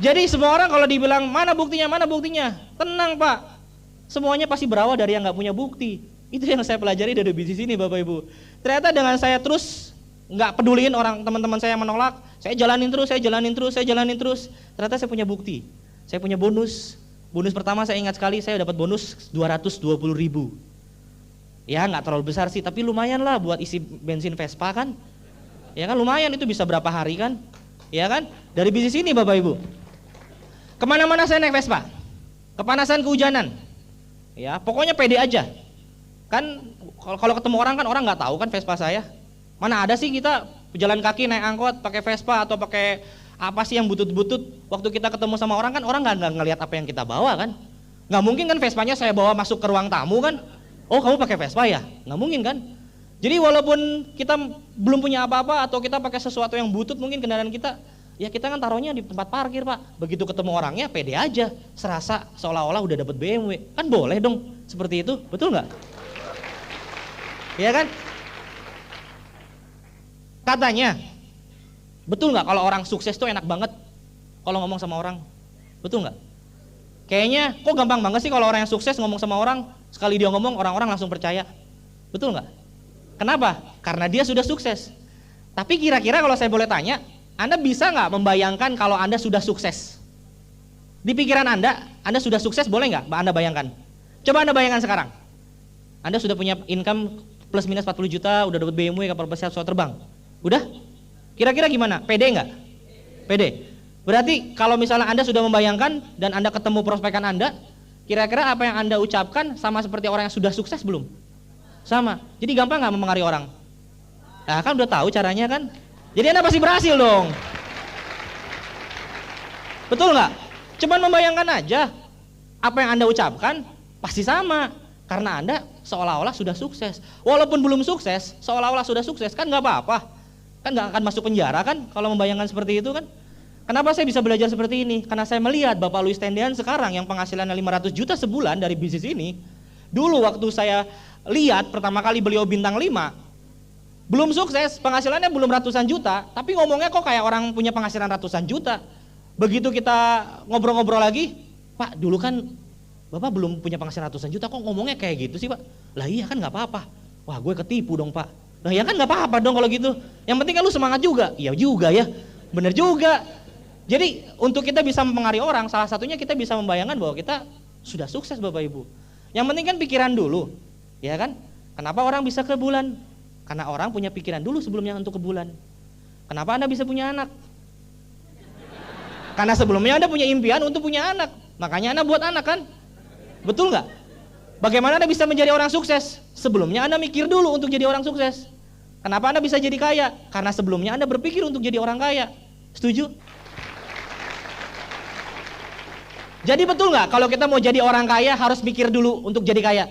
Jadi semua orang kalau dibilang mana buktinya? Tenang Pak. Semuanya pasti berawal dari yang nggak punya bukti. Itu yang saya pelajari dari bisnis ini Bapak Ibu. Ternyata dengan saya terus nggak peduliin orang teman-teman saya yang menolak, saya jalanin terus. Ternyata saya punya bukti. Saya punya bonus. Bonus pertama saya ingat sekali, saya dapat bonus 220.000. Ya nggak terlalu besar sih, tapi lumayan lah buat isi bensin Vespa kan. Ya kan lumayan, itu bisa berapa hari kan. Ya kan, dari bisnis ini Bapak Ibu. Kemana-mana saya naik Vespa, kepanasan, kehujanan. Ya pokoknya pede aja. Kan kalau ketemu orang kan orang nggak tahu kan Vespa saya. Mana ada sih kita jalan kaki naik angkot pakai Vespa atau pakai apa sih yang butut-butut. Waktu kita ketemu sama orang kan orang nggak ngelihat apa yang kita bawa kan. Nggak mungkin kan Vespanya saya bawa masuk ke ruang tamu kan. Oh kamu pakai Vespa ya? Nggak mungkin kan. Jadi walaupun kita belum punya apa-apa atau kita pakai sesuatu yang butut mungkin kendaraan kita, ya kita kan taruhnya di tempat parkir Pak. Begitu ketemu orangnya pede aja, serasa seolah-olah udah dapet BMW. Kan boleh dong seperti itu, betul nggak? Ya kan? Katanya, betul nggak kalau orang sukses tuh enak banget kalau ngomong sama orang? Betul nggak? Kayaknya kok gampang banget sih kalau orang yang sukses ngomong sama orang, sekali dia ngomong orang-orang langsung percaya. Betul nggak? Kenapa? Karena dia sudah sukses. Tapi kira-kira kalau saya boleh tanya, Anda bisa nggak membayangkan kalau Anda sudah sukses? Di pikiran Anda sudah sukses, boleh nggak Anda bayangkan? Coba Anda bayangkan sekarang. Anda sudah punya income plus minus 40 juta, udah dapat BMW, kapal pesawat, pesawat terbang. Udah? Kira-kira gimana? Pede nggak? Pede. Berarti kalau misalnya Anda sudah membayangkan dan Anda ketemu prospekan Anda, kira-kira apa yang Anda ucapkan sama seperti orang yang sudah sukses belum? Sama. Jadi gampang nggak mempengaruhi orang? Nah kan udah tahu caranya kan? Jadi Anda pasti berhasil dong. Betul nggak? Cuman membayangkan aja apa yang Anda ucapkan pasti sama. Karena Anda seolah-olah sudah sukses. Walaupun belum sukses, seolah-olah sudah sukses kan nggak apa-apa. Kan nggak akan masuk penjara kan kalau membayangkan seperti itu kan. Kenapa saya bisa belajar seperti ini? Karena saya melihat Bapak Louis Tendean sekarang yang penghasilannya 500 juta sebulan dari bisnis ini. Dulu waktu saya lihat pertama kali beliau bintang 5, belum sukses, penghasilannya belum ratusan juta, tapi ngomongnya kok kayak orang punya penghasilan ratusan juta. Begitu kita ngobrol-ngobrol lagi, Pak dulu kan Bapak belum punya penghasilan ratusan juta, kok ngomongnya kayak gitu sih Pak? Lah iya kan nggak apa-apa. Wah gue ketipu dong Pak. Lah ya kan nggak apa-apa dong kalau gitu. Yang penting kan lu semangat juga. Iya juga ya, bener juga. Jadi untuk kita bisa mempengaruhi orang, salah satunya kita bisa membayangkan bahwa kita sudah sukses Bapak Ibu. Yang penting kan pikiran dulu, ya kan? Kenapa orang bisa ke bulan? Karena orang punya pikiran dulu sebelumnya untuk ke bulan. Kenapa Anda bisa punya anak? Karena sebelumnya Anda punya impian untuk punya anak. Makanya Anda buat anak kan? Betul nggak? Bagaimana Anda bisa menjadi orang sukses? Sebelumnya Anda mikir dulu untuk jadi orang sukses. Kenapa Anda bisa jadi kaya? Karena sebelumnya Anda berpikir untuk jadi orang kaya. Setuju? Jadi betul nggak kalau kita mau jadi orang kaya harus mikir dulu untuk jadi kaya?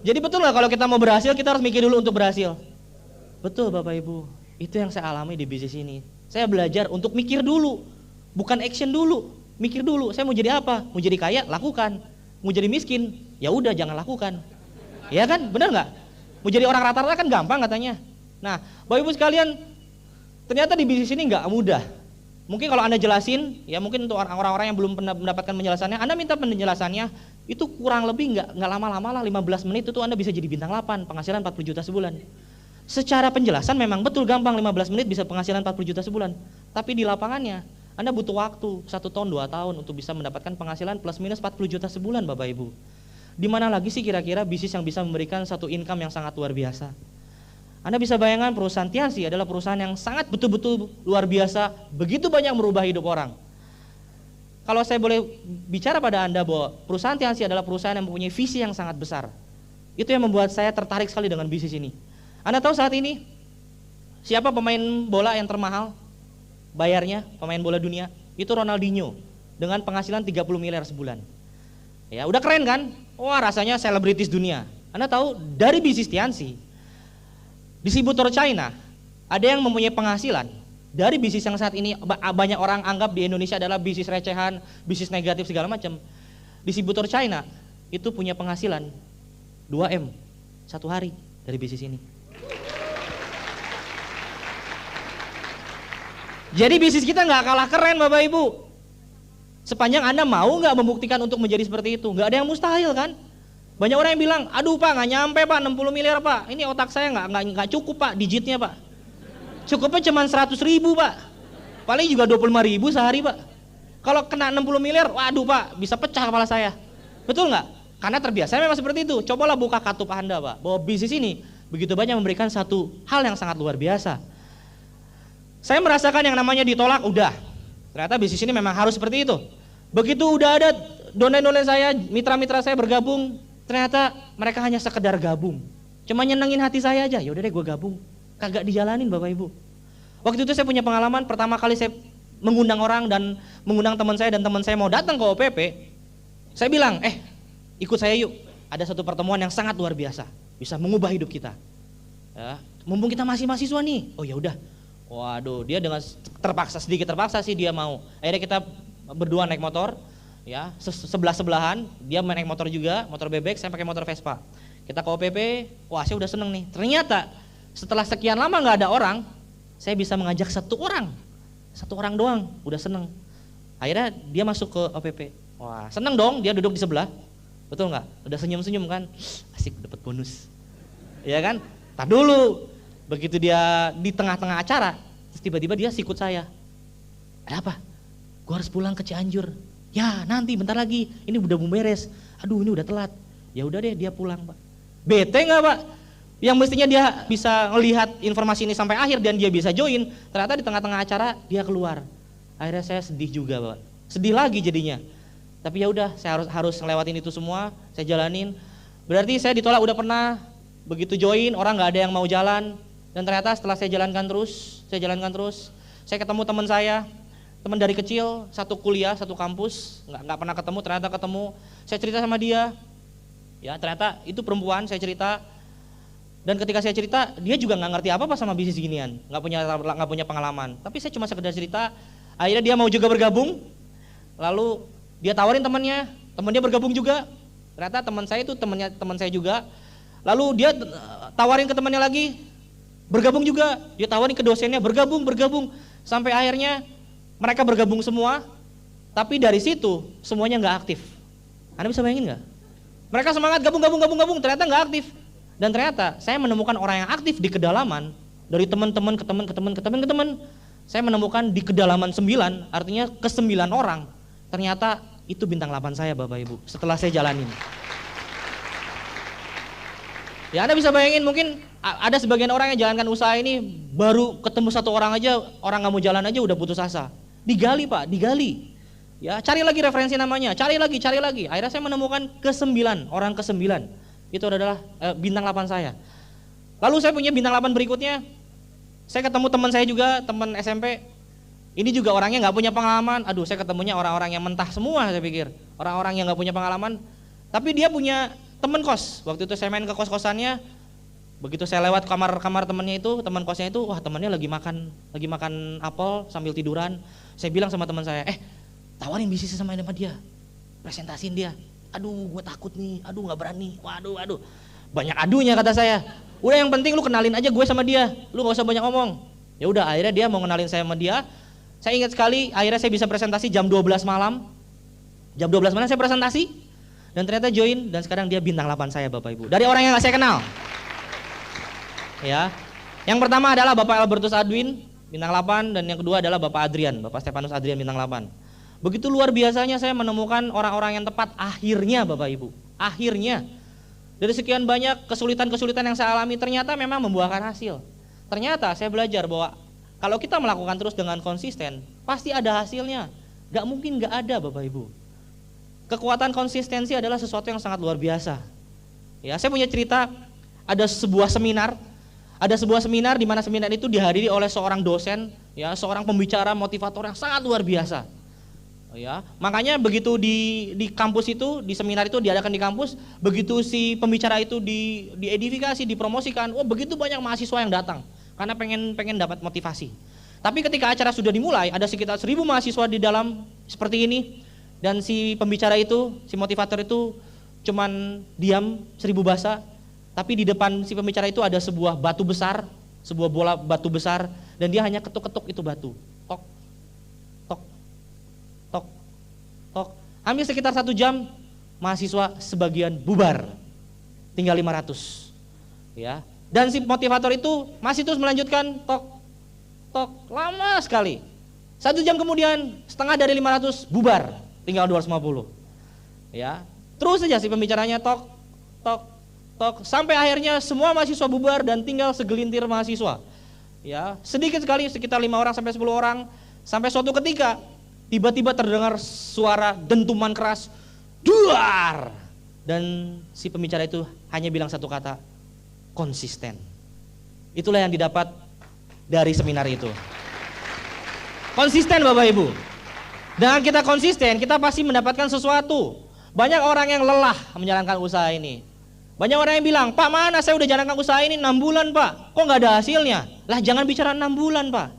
Jadi betul nggak kalau kita mau berhasil kita harus mikir dulu untuk berhasil? Betul Bapak Ibu, itu yang saya alami di bisnis ini. Saya belajar untuk mikir dulu, bukan action dulu, mikir dulu. Saya mau jadi apa? Mau jadi kaya, lakukan. Mau jadi miskin, ya udah jangan lakukan. Ya kan, benar nggak? Mau jadi orang rata-rata kan gampang katanya. Nah, Bapak Ibu sekalian, ternyata di bisnis ini nggak mudah. Mungkin kalau Anda jelasin, ya mungkin untuk orang-orang yang belum pernah mendapatkan penjelasannya, Anda minta penjelasannya, itu kurang lebih nggak lama-lama lah, 15 menit itu Anda bisa jadi bintang 8, penghasilan 40 juta sebulan. Secara penjelasan memang betul gampang, 15 menit bisa penghasilan 40 juta sebulan. Tapi di lapangannya, Anda butuh waktu 1 tahun, 2 tahun untuk bisa mendapatkan penghasilan plus minus 40 juta sebulan Bapak Ibu. Di mana lagi sih kira-kira bisnis yang bisa memberikan satu income yang sangat luar biasa? Anda bisa bayangkan perusahaan Tianxi adalah perusahaan yang sangat betul-betul luar biasa, begitu banyak merubah hidup orang. Kalau saya boleh bicara pada Anda bahwa perusahaan Tianxi adalah perusahaan yang mempunyai visi yang sangat besar. Itu yang membuat saya tertarik sekali dengan bisnis ini. Anda tahu saat ini siapa pemain bola yang termahal bayarnya, pemain bola dunia? Itu Ronaldinho dengan penghasilan 30 miliar sebulan. Ya, udah keren kan? Wah, rasanya selebritis dunia. Anda tahu dari bisnis Tianxi, distributor China ada yang mempunyai penghasilan dari bisnis yang saat ini banyak orang anggap di Indonesia adalah bisnis recehan, bisnis negatif segala macam. Distributor China itu punya penghasilan 2M satu hari dari bisnis ini. Jadi bisnis kita nggak kalah keren Bapak Ibu. Sepanjang Anda mau nggak membuktikan untuk menjadi seperti itu, nggak ada yang mustahil kan? Banyak orang yang bilang, aduh Pak nggak nyampe Pak 60 miliar Pak, ini otak saya nggak cukup Pak digitnya Pak. Cukupnya cuma 100 ribu Pak, paling juga 25 ribu sehari Pak. Kalau kena 60 miliar, waduh Pak bisa pecah kepala saya. Betul nggak? Karena terbiasa memang seperti itu. Cobalah buka katup Anda Pak, bahwa bisnis ini begitu banyak memberikan satu hal yang sangat luar biasa. Saya merasakan yang namanya ditolak, udah. Ternyata bisnis ini memang harus seperti itu. Begitu udah ada donain saya, mitra-mitra saya bergabung, ternyata mereka hanya sekedar gabung. Cuma nyenengin hati saya aja, ya udah deh gue gabung. Kagak dijalanin Bapak Ibu. Waktu itu saya punya pengalaman, pertama kali saya mengundang orang dan mengundang teman saya dan teman saya mau datang ke OPP. Saya bilang, ikut saya yuk. Ada satu pertemuan yang sangat luar biasa, bisa mengubah hidup kita. Ya, mumpung kita masih mahasiswa nih, oh ya udah. Waduh, dia dengan sedikit terpaksa sih dia mau. Akhirnya kita berdua naik motor, ya sebelah-sebelahan. Dia naik motor juga, motor bebek, saya pakai motor Vespa. Kita ke OPP, wah saya udah seneng nih. Ternyata setelah sekian lama nggak ada orang, saya bisa mengajak satu orang doang, udah seneng. Akhirnya dia masuk ke OPP, wah seneng dong, dia duduk di sebelah, betul nggak? Udah senyum-senyum kan, asik dapat bonus, ya kan? Tar dulu. Begitu dia di tengah-tengah acara, terus tiba-tiba dia sikut saya. Ada apa? Gua harus pulang ke Cianjur. Ya nanti bentar lagi, ini udah mau beres. Aduh ini udah telat. Ya udah deh dia pulang Pak. Bete nggak Pak? Yang mestinya dia bisa melihat informasi ini sampai akhir dan dia bisa join, ternyata di tengah-tengah acara dia keluar. Akhirnya saya sedih juga Pak. Sedih lagi jadinya. Tapi ya udah, saya harus ngelewatin itu semua, saya jalanin. Berarti saya ditolak udah pernah. Begitu join orang nggak ada yang mau jalan. Dan ternyata setelah saya jalankan terus, saya ketemu teman saya, teman dari kecil, satu kuliah, satu kampus, nggak pernah ketemu, ternyata ketemu. Saya cerita sama dia, ya ternyata itu perempuan, saya cerita. Dan ketika saya cerita, dia juga nggak ngerti apa sama bisnis ginian, nggak punya pengalaman. Tapi saya cuma sekedar cerita. Akhirnya dia mau juga bergabung, lalu dia tawarin temannya bergabung juga. Ternyata teman saya itu teman saya juga. Lalu dia tawarin ke temannya lagi. Bergabung juga, dia tawarin ke dosennya, bergabung, sampai akhirnya mereka bergabung semua, tapi dari situ semuanya nggak aktif. Anda bisa bayangin nggak? Mereka semangat gabung, ternyata nggak aktif. Dan ternyata saya menemukan orang yang aktif di kedalaman, dari teman-teman ke teman, saya menemukan di kedalaman 9, artinya ke 9 orang, ternyata itu bintang 8 saya Bapak Ibu, setelah saya jalanin. Ya Anda bisa bayangin mungkin ada sebagian orang yang jalankan usaha ini baru ketemu satu orang aja, orang nggak mau jalan aja udah putus asa. Digali Pak, digali. Ya cari lagi referensi namanya, cari lagi. Akhirnya saya menemukan orang ke-9. Itu adalah bintang 8 saya. Lalu saya punya bintang 8 berikutnya. Saya ketemu teman saya juga, teman SMP. Ini juga orangnya nggak punya pengalaman. Aduh, saya ketemunya orang-orang yang mentah semua, saya pikir. Orang-orang yang nggak punya pengalaman. Tapi dia punya teman kos. Waktu itu saya main ke kos-kosannya. Begitu saya lewat kamar temannya itu, teman kosnya itu, wah temannya lagi makan apel sambil tiduran. Saya bilang sama teman saya, tawarin bisnis sama dia, presentasiin dia. Aduh, gue takut nih. Aduh, nggak berani. Waduh. Banyak adunya kata saya. Udah, yang penting lu kenalin aja gue sama dia. Lu nggak usah banyak ngomong. Ya udah, akhirnya dia mau kenalin saya sama dia. Saya ingat sekali, akhirnya saya bisa presentasi jam 12 malam. Jam 12 malam saya presentasi dan ternyata join, dan sekarang dia bintang 8 saya, Bapak Ibu. Dari orang yang nggak saya kenal. Ya. Yang pertama adalah Bapak Albertus Adwin, bintang 8, dan yang kedua adalah Bapak Adrian, Bapak Stefanus Adrian, bintang 8. Begitu luar biasanya saya menemukan orang-orang yang tepat akhirnya, Bapak Ibu. Akhirnya. Dari sekian banyak kesulitan-kesulitan yang saya alami, ternyata memang membuahkan hasil. Ternyata saya belajar bahwa kalau kita melakukan terus dengan konsisten, pasti ada hasilnya. Gak mungkin gak ada, Bapak Ibu. Kekuatan konsistensi adalah sesuatu yang sangat luar biasa. Ya, saya punya cerita, ada sebuah seminar di mana seminar itu dihadiri oleh seorang dosen, ya, seorang pembicara motivator yang sangat luar biasa. Ya, makanya begitu di kampus itu, di seminar itu diadakan di kampus, begitu si pembicara itu diedifikasi, dipromosikan, begitu banyak mahasiswa yang datang. Karena pengen dapat motivasi. Tapi ketika acara sudah dimulai, ada sekitar 1000 mahasiswa di dalam seperti ini, dan si pembicara itu, si motivator itu cuman diam 1000 bahasa, tapi di depan si pembicara itu ada sebuah batu besar, sebuah bola batu besar, dan dia hanya ketuk-ketuk itu batu. Tok, tok, tok, tok. Hampir sekitar 1 jam, mahasiswa sebagian bubar, tinggal 500. Ya. Dan si motivator itu masih terus melanjutkan tok, tok, lama sekali. 1 jam kemudian, setengah dari 500 bubar, tinggal 250. Ya, terus saja si pembicaranya tok, tok, tok, sampai akhirnya semua mahasiswa bubar dan tinggal segelintir mahasiswa. Ya, sedikit sekali, sekitar 5 orang sampai 10 orang. Sampai suatu ketika, tiba-tiba terdengar suara dentuman keras, duar. Dan si pembicara itu hanya bilang satu kata, konsisten. Itulah yang didapat dari seminar itu. Konsisten, Bapak Ibu. Dengan kita konsisten, kita pasti mendapatkan sesuatu. Banyak orang yang lelah menjalankan usaha ini. Banyak orang yang bilang, Pak, mana saya udah jalankan usaha ini 6 bulan, Pak. Kok nggak ada hasilnya? Lah, jangan bicara 6 bulan, Pak.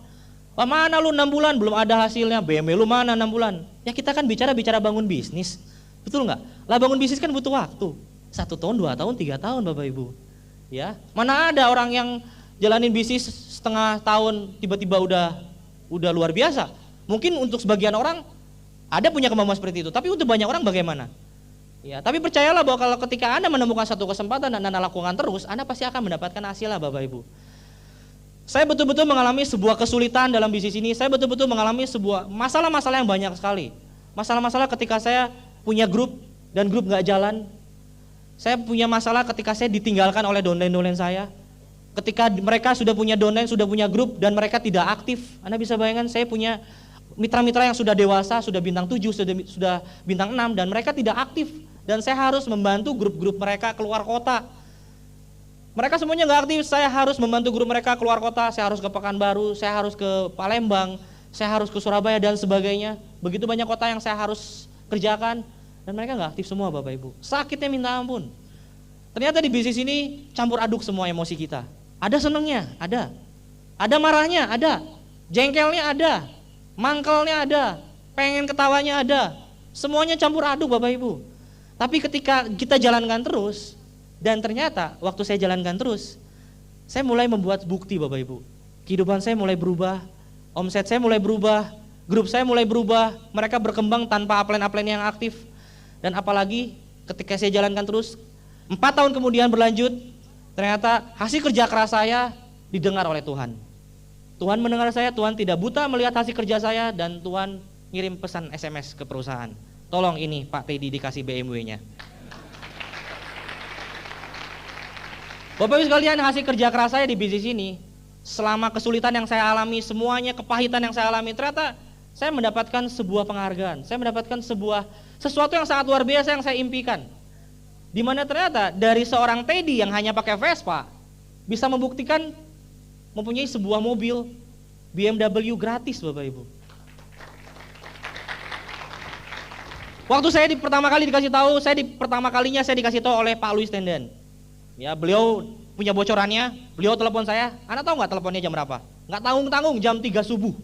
Pak, mana lu 6 bulan belum ada hasilnya? BMW lu mana 6 bulan? Ya, kita kan bicara bangun bisnis. Betul nggak? Lah, bangun bisnis kan butuh waktu. 1 tahun, 2 tahun, 3 tahun, Bapak Ibu. Ya, mana ada orang yang jalanin bisnis setengah tahun tiba-tiba udah luar biasa. Mungkin untuk sebagian orang ada punya kemampuan seperti itu, tapi untuk banyak orang bagaimana? Ya, tapi percayalah bahwa kalau ketika Anda menemukan satu kesempatan dan Anda lakukan terus, Anda pasti akan mendapatkan hasil lah, Bapak Ibu. Saya betul-betul mengalami sebuah kesulitan dalam bisnis ini. Saya betul-betul mengalami sebuah masalah-masalah yang banyak sekali. Masalah-masalah ketika saya punya grup dan grup nggak jalan. Saya punya masalah ketika saya ditinggalkan oleh downline saya. Ketika mereka sudah punya downline, sudah punya grup, dan mereka tidak aktif. Anda bisa bayangkan, saya punya mitra-mitra yang sudah dewasa, sudah bintang 7, sudah bintang 6, dan mereka tidak aktif. Dan saya harus membantu grup-grup mereka keluar kota. Mereka semuanya nggak aktif, saya harus membantu grup mereka keluar kota. Saya harus ke Pekanbaru, saya harus ke Palembang, saya harus ke Surabaya, dan sebagainya. Begitu banyak kota yang saya harus kerjakan. Dan mereka nggak aktif semua, Bapak Ibu. Sakitnya minta ampun. Ternyata di bisnis ini campur aduk semua emosi kita. Ada senengnya, ada. Ada marahnya, ada. Jengkelnya ada. Mangkelnya ada. Pengen ketawanya ada. Semuanya campur aduk, Bapak Ibu. Tapi ketika kita jalankan terus, dan ternyata waktu saya jalankan terus, saya mulai membuat bukti, Bapak Ibu. Kehidupan saya mulai berubah, omset saya mulai berubah, grup saya mulai berubah, mereka berkembang tanpa upline-upline yang aktif. Dan apalagi ketika saya jalankan terus, 4 tahun kemudian berlanjut, ternyata hasil kerja keras saya didengar oleh Tuhan. Tuhan mendengar saya, Tuhan tidak buta melihat hasil kerja saya, dan Tuhan ngirim pesan SMS ke perusahaan. Tolong ini Pak Teddy dikasih BMW-nya. Bapak Ibu sekalian, hasil kerja keras saya di bisnis ini, selama kesulitan yang saya alami, semuanya kepahitan yang saya alami, ternyata saya mendapatkan sebuah penghargaan. Saya mendapatkan sesuatu yang sangat luar biasa yang saya impikan. Di mana ternyata dari seorang Teddy yang hanya pakai Vespa bisa membuktikan mempunyai sebuah mobil BMW gratis, Bapak Ibu. Waktu saya pertama kali dikasih tahu, pertama kalinya saya dikasih tahu oleh Pak Louis Tenden. Ya, beliau punya bocorannya, beliau telepon saya. Anda tahu nggak teleponnya jam berapa? Nggak tanggung-tanggung, jam 3 subuh.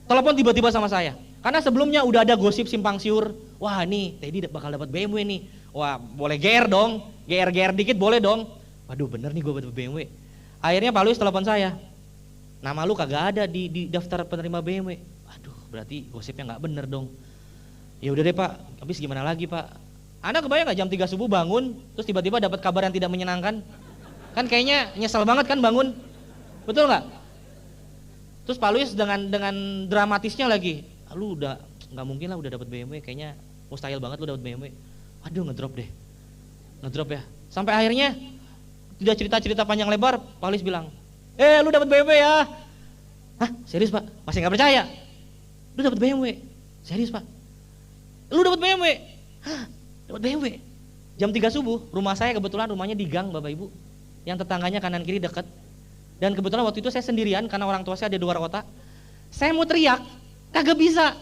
Telepon tiba-tiba sama saya. Karena sebelumnya udah ada gosip simpang siur. Wah, nih Teddy bakal dapat BMW nih. Wah, boleh GR dong. GR dikit boleh dong. Waduh, bener nih gue dapat BMW. Akhirnya Pak Louis telepon saya. Nama lu kagak ada di daftar penerima BMW. Waduh, berarti gosipnya nggak bener dong. Ya udah deh Pak, habis gimana lagi Pak? Anda kebayang nggak jam 3 subuh bangun, terus tiba-tiba dapat kabar yang tidak menyenangkan? Kan kayaknya nyesel banget kan bangun, betul nggak? Terus Pak Louis dengan dramatisnya lagi, lu udah nggak mungkin lah udah dapat BMW, kayaknya mustahil banget lu dapat BMW. Waduh, ngedrop ya. Sampai akhirnya tidak cerita panjang lebar, Pak Louis bilang, lu dapat BMW ya? Hah, serius Pak? Masih nggak percaya? Lu dapat BMW? Serius Pak? Lu dapat BMW? Hah, dapat BMW. Jam 3 subuh, rumah saya kebetulan rumahnya di gang Bapak Ibu. Yang tetangganya kanan kiri dekat. Dan kebetulan waktu itu saya sendirian karena orang tua saya ada di luar kota. Saya mau teriak, kagak bisa.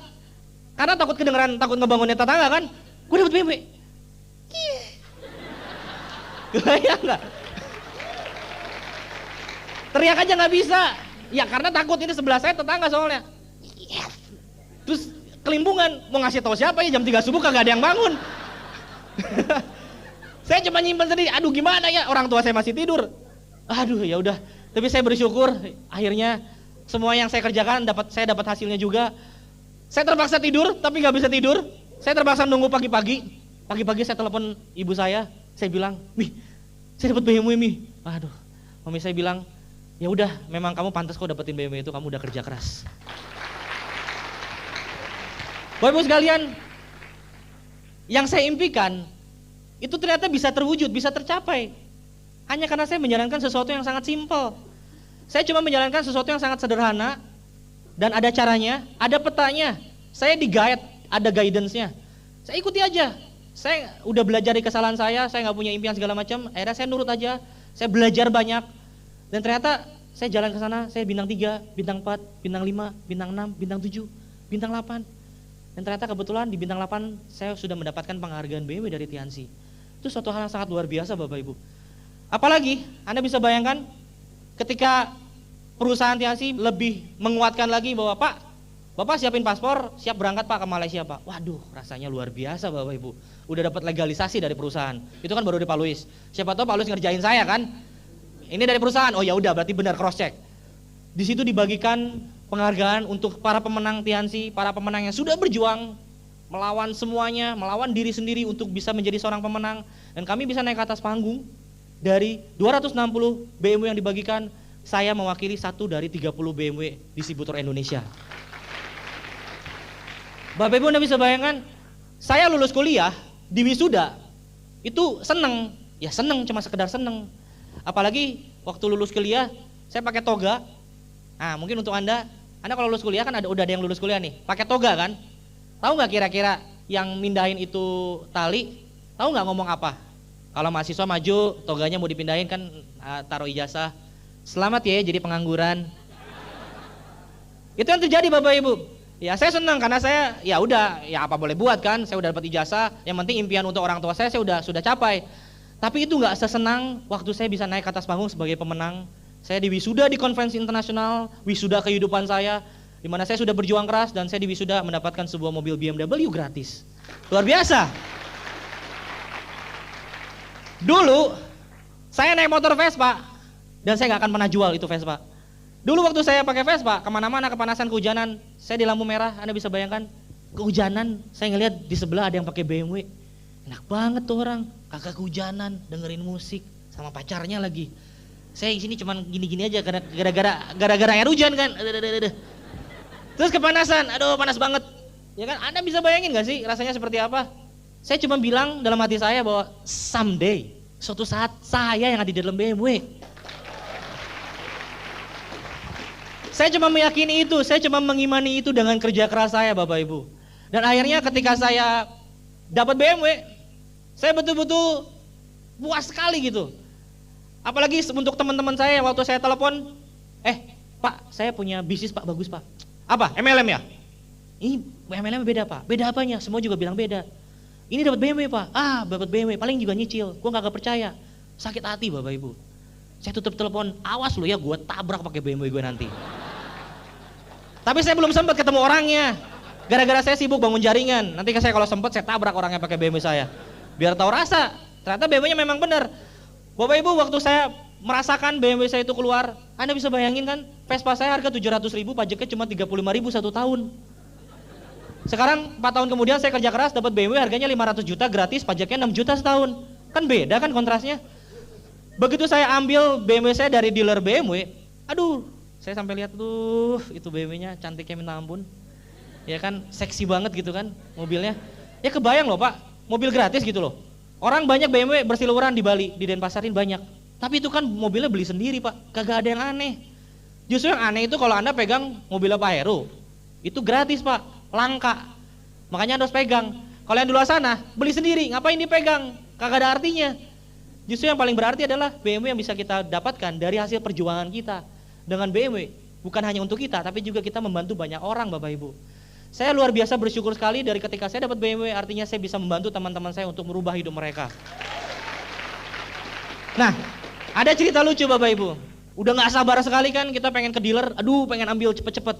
Karena takut kedengeran, takut ngebangunin tetangga kan. Gue dapat BMW. Kebayang nggak? Teriak aja nggak bisa. Ya karena takut, ini sebelah saya tetangga soalnya. Terus kelimbungan, mau ngasih tahu siapa ya jam 3 subuh kagak ada yang bangun. Saya cuma nyimpen sendiri, aduh gimana ya, orang tua saya masih tidur. Aduh ya udah, tapi saya bersyukur akhirnya semua yang saya kerjakan saya dapat hasilnya juga. Saya terpaksa tidur tapi nggak bisa tidur. Saya terpaksa nunggu pagi-pagi. Pagi-pagi saya telepon ibu saya bilang, "Mih, saya dapat BMW Mih." Aduh, mami saya bilang, "Ya udah, memang kamu pantas kok dapetin BMW itu, kamu udah kerja keras." Bapak Ibu sekalian, yang saya impikan itu ternyata bisa terwujud, bisa tercapai. Hanya karena saya menjalankan sesuatu yang sangat simpel. Saya cuma menjalankan sesuatu yang sangat sederhana dan ada caranya, ada petanya. Saya di-guide, ada guidance-nya. Saya ikuti aja. Saya udah belajar dari kesalahan saya nggak punya impian segala macam. Akhirnya saya nurut aja. Saya belajar banyak. Dan ternyata saya jalan ke sana, saya bintang 3, bintang 4, bintang 5, bintang 6, bintang 7, bintang 8. Dan ternyata kebetulan di bintang 8 saya sudah mendapatkan penghargaan BMW dari Tiansi. Itu suatu hal yang sangat luar biasa Bapak Ibu. Apalagi Anda bisa bayangkan ketika perusahaan Tiansi lebih menguatkan lagi bahwa Bapak siapin paspor, siap berangkat Pak ke Malaysia Pak. Waduh, rasanya luar biasa Bapak Ibu. Udah dapat legalisasi dari perusahaan. Itu kan baru dari Pak Louis. Siapa tahu Pak Louis ngerjain saya kan. Ini dari perusahaan. Oh ya udah, berarti benar, cross check. Di situ dibagikan penghargaan untuk para pemenang Tiansi, para pemenang yang sudah berjuang melawan semuanya, melawan diri sendiri untuk bisa menjadi seorang pemenang. Dan kami bisa naik ke atas panggung. Dari 260 BMW yang dibagikan, saya mewakili 1 dari 30 BMW distributor Indonesia. Bapak Ibu Anda bisa bayangkan, saya lulus kuliah di wisuda itu seneng, ya seneng, cuma sekedar seneng. Apalagi waktu lulus kuliah saya pakai toga. Nah mungkin untuk Anda kalau lulus kuliah kan udah ada yang lulus kuliah nih, pakai toga kan? Tahu nggak kira-kira yang mindahin itu tali? Tahu nggak ngomong apa? Kalau mahasiswa maju, toganya mau dipindahin kan taruh ijazah. Selamat ya jadi pengangguran. Itu yang terjadi Bapak Ibu. Ya saya senang karena saya ya udah ya apa boleh buat kan, saya udah dapat ijazah, yang penting impian untuk orang tua saya sudah capai. Tapi itu nggak sesenang waktu saya bisa naik ke atas panggung sebagai pemenang. Saya diwisuda di konferensi internasional, wisuda kehidupan saya, di mana saya sudah berjuang keras dan saya diwisuda mendapatkan sebuah mobil BMW gratis. Luar biasa. Dulu saya naik motor Vespa dan saya nggak akan pernah jual itu Vespa. Dulu waktu saya pakai Vespa, kemana-mana kepanasan, kehujanan, saya di lampu merah, Anda bisa bayangkan, kehujanan, saya ngelihat di sebelah ada yang pakai BMW, enak banget tuh orang, kagak kehujanan, dengerin musik, sama pacarnya lagi. Saya di sini cuman gini-gini aja, gara-gara air hujan kan, terus kepanasan, aduh panas banget, ya kan? Anda bisa bayangin nggak sih rasanya seperti apa? Saya cuma bilang dalam hati saya bahwa someday, suatu saat saya yang ada di dalam BMW. Saya cuma meyakini itu, saya cuma mengimani itu dengan kerja keras saya Bapak Ibu. Dan akhirnya ketika saya dapat BMW, saya betul-betul puas sekali gitu. Apalagi untuk teman-teman saya waktu saya telepon, Pak saya punya bisnis Pak, bagus Pak. Apa? MLM ya? Ini MLM beda Pak. Beda apanya? Semua juga bilang beda. Ini dapat BMW Pak. Dapat BMW, paling juga nyicil. Gue gak percaya. Sakit hati Bapak Ibu. Saya tutup telepon, awas lu ya gue tabrak pakai BMW gue nanti. Tapi saya belum sempat ketemu orangnya. Gara-gara saya sibuk bangun jaringan. Nanti saya kalau sempat saya tabrak orangnya pakai BMW saya. Biar tahu rasa. Ternyata BMW-nya memang benar. Bapak Ibu, waktu saya merasakan BMW saya itu keluar, Anda bisa bayangin kan, Vespa saya harga 700.000, pajaknya cuma 35.000 1 tahun. Sekarang 4 tahun kemudian saya kerja keras dapat BMW harganya 500 juta gratis, pajaknya 6 juta setahun. Kan beda kan kontrasnya. Begitu saya ambil BMW saya dari dealer BMW, aduh, saya sampai lihat tuh itu BMW-nya cantiknya minta ampun. Ya kan, seksi banget gitu kan mobilnya. Ya kebayang loh Pak, mobil gratis gitu loh. Orang banyak BMW berseliweran di Bali, di Denpasarin banyak. Tapi itu kan mobilnya beli sendiri Pak, kagak ada yang aneh. Justru yang aneh itu kalau Anda pegang mobilnya Pak Heru, itu gratis Pak, langka. Makanya Anda harus pegang. Kalau yang di luar sana, beli sendiri, ngapain dipegang? Kagak ada artinya. Justru yang paling berarti adalah BMW yang bisa kita dapatkan dari hasil perjuangan kita. Dengan BMW, bukan hanya untuk kita, tapi juga kita membantu banyak orang Bapak Ibu. Saya luar biasa bersyukur sekali dari ketika saya dapat BMW, artinya saya bisa membantu teman-teman saya untuk merubah hidup mereka. Nah, ada cerita lucu Bapak Ibu. Udah gak sabar sekali kan kita pengen ke dealer, aduh pengen ambil cepet-cepet.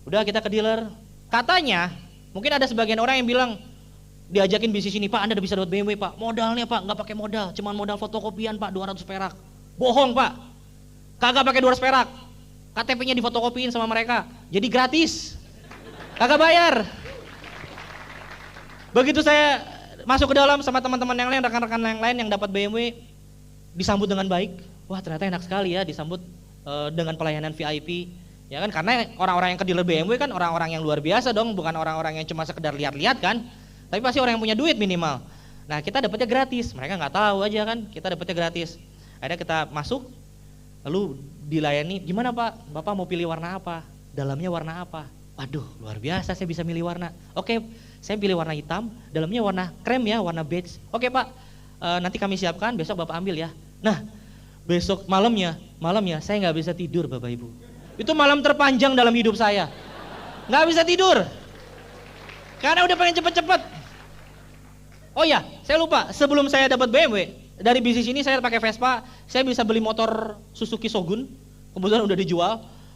Udah kita ke dealer, katanya mungkin ada sebagian orang yang bilang, diajakin bisnis ini, Pak Anda udah bisa dapat BMW Pak, modalnya Pak gak pakai modal, cuman modal fotokopian Pak 200 perak. Bohong Pak, kagak pakai 200 perak, KTP-nya difotokopiin sama mereka, jadi gratis. Kagak bayar. Begitu saya masuk ke dalam sama teman-teman yang lain, rekan-rekan yang lain yang dapat BMW, disambut dengan baik. Wah ternyata enak sekali ya disambut dengan pelayanan VIP. Ya kan, karena orang-orang yang ke dealer BMW kan orang-orang yang luar biasa dong, bukan orang-orang yang cuma sekedar lihat-lihat kan. Tapi pasti orang yang punya duit minimal. Nah kita dapatnya gratis, mereka nggak tahu aja kan, kita dapatnya gratis. Akhirnya kita masuk, lalu dilayani, gimana Pak, Bapak mau pilih warna apa? Dalamnya warna apa? Waduh, luar biasa saya bisa milih warna. Oke, saya pilih warna hitam, dalamnya warna krem ya, warna beige. Oke Pak, nanti kami siapkan, besok Bapak ambil ya. Nah, besok malamnya saya nggak bisa tidur Bapak Ibu. Itu malam terpanjang dalam hidup saya. Nggak bisa tidur. Karena udah pengen cepet-cepet. Oh ya, saya lupa, sebelum saya dapat BMW, dari bisnis ini saya pakai Vespa, saya bisa beli motor Suzuki Shogun, kebetulan udah dijual.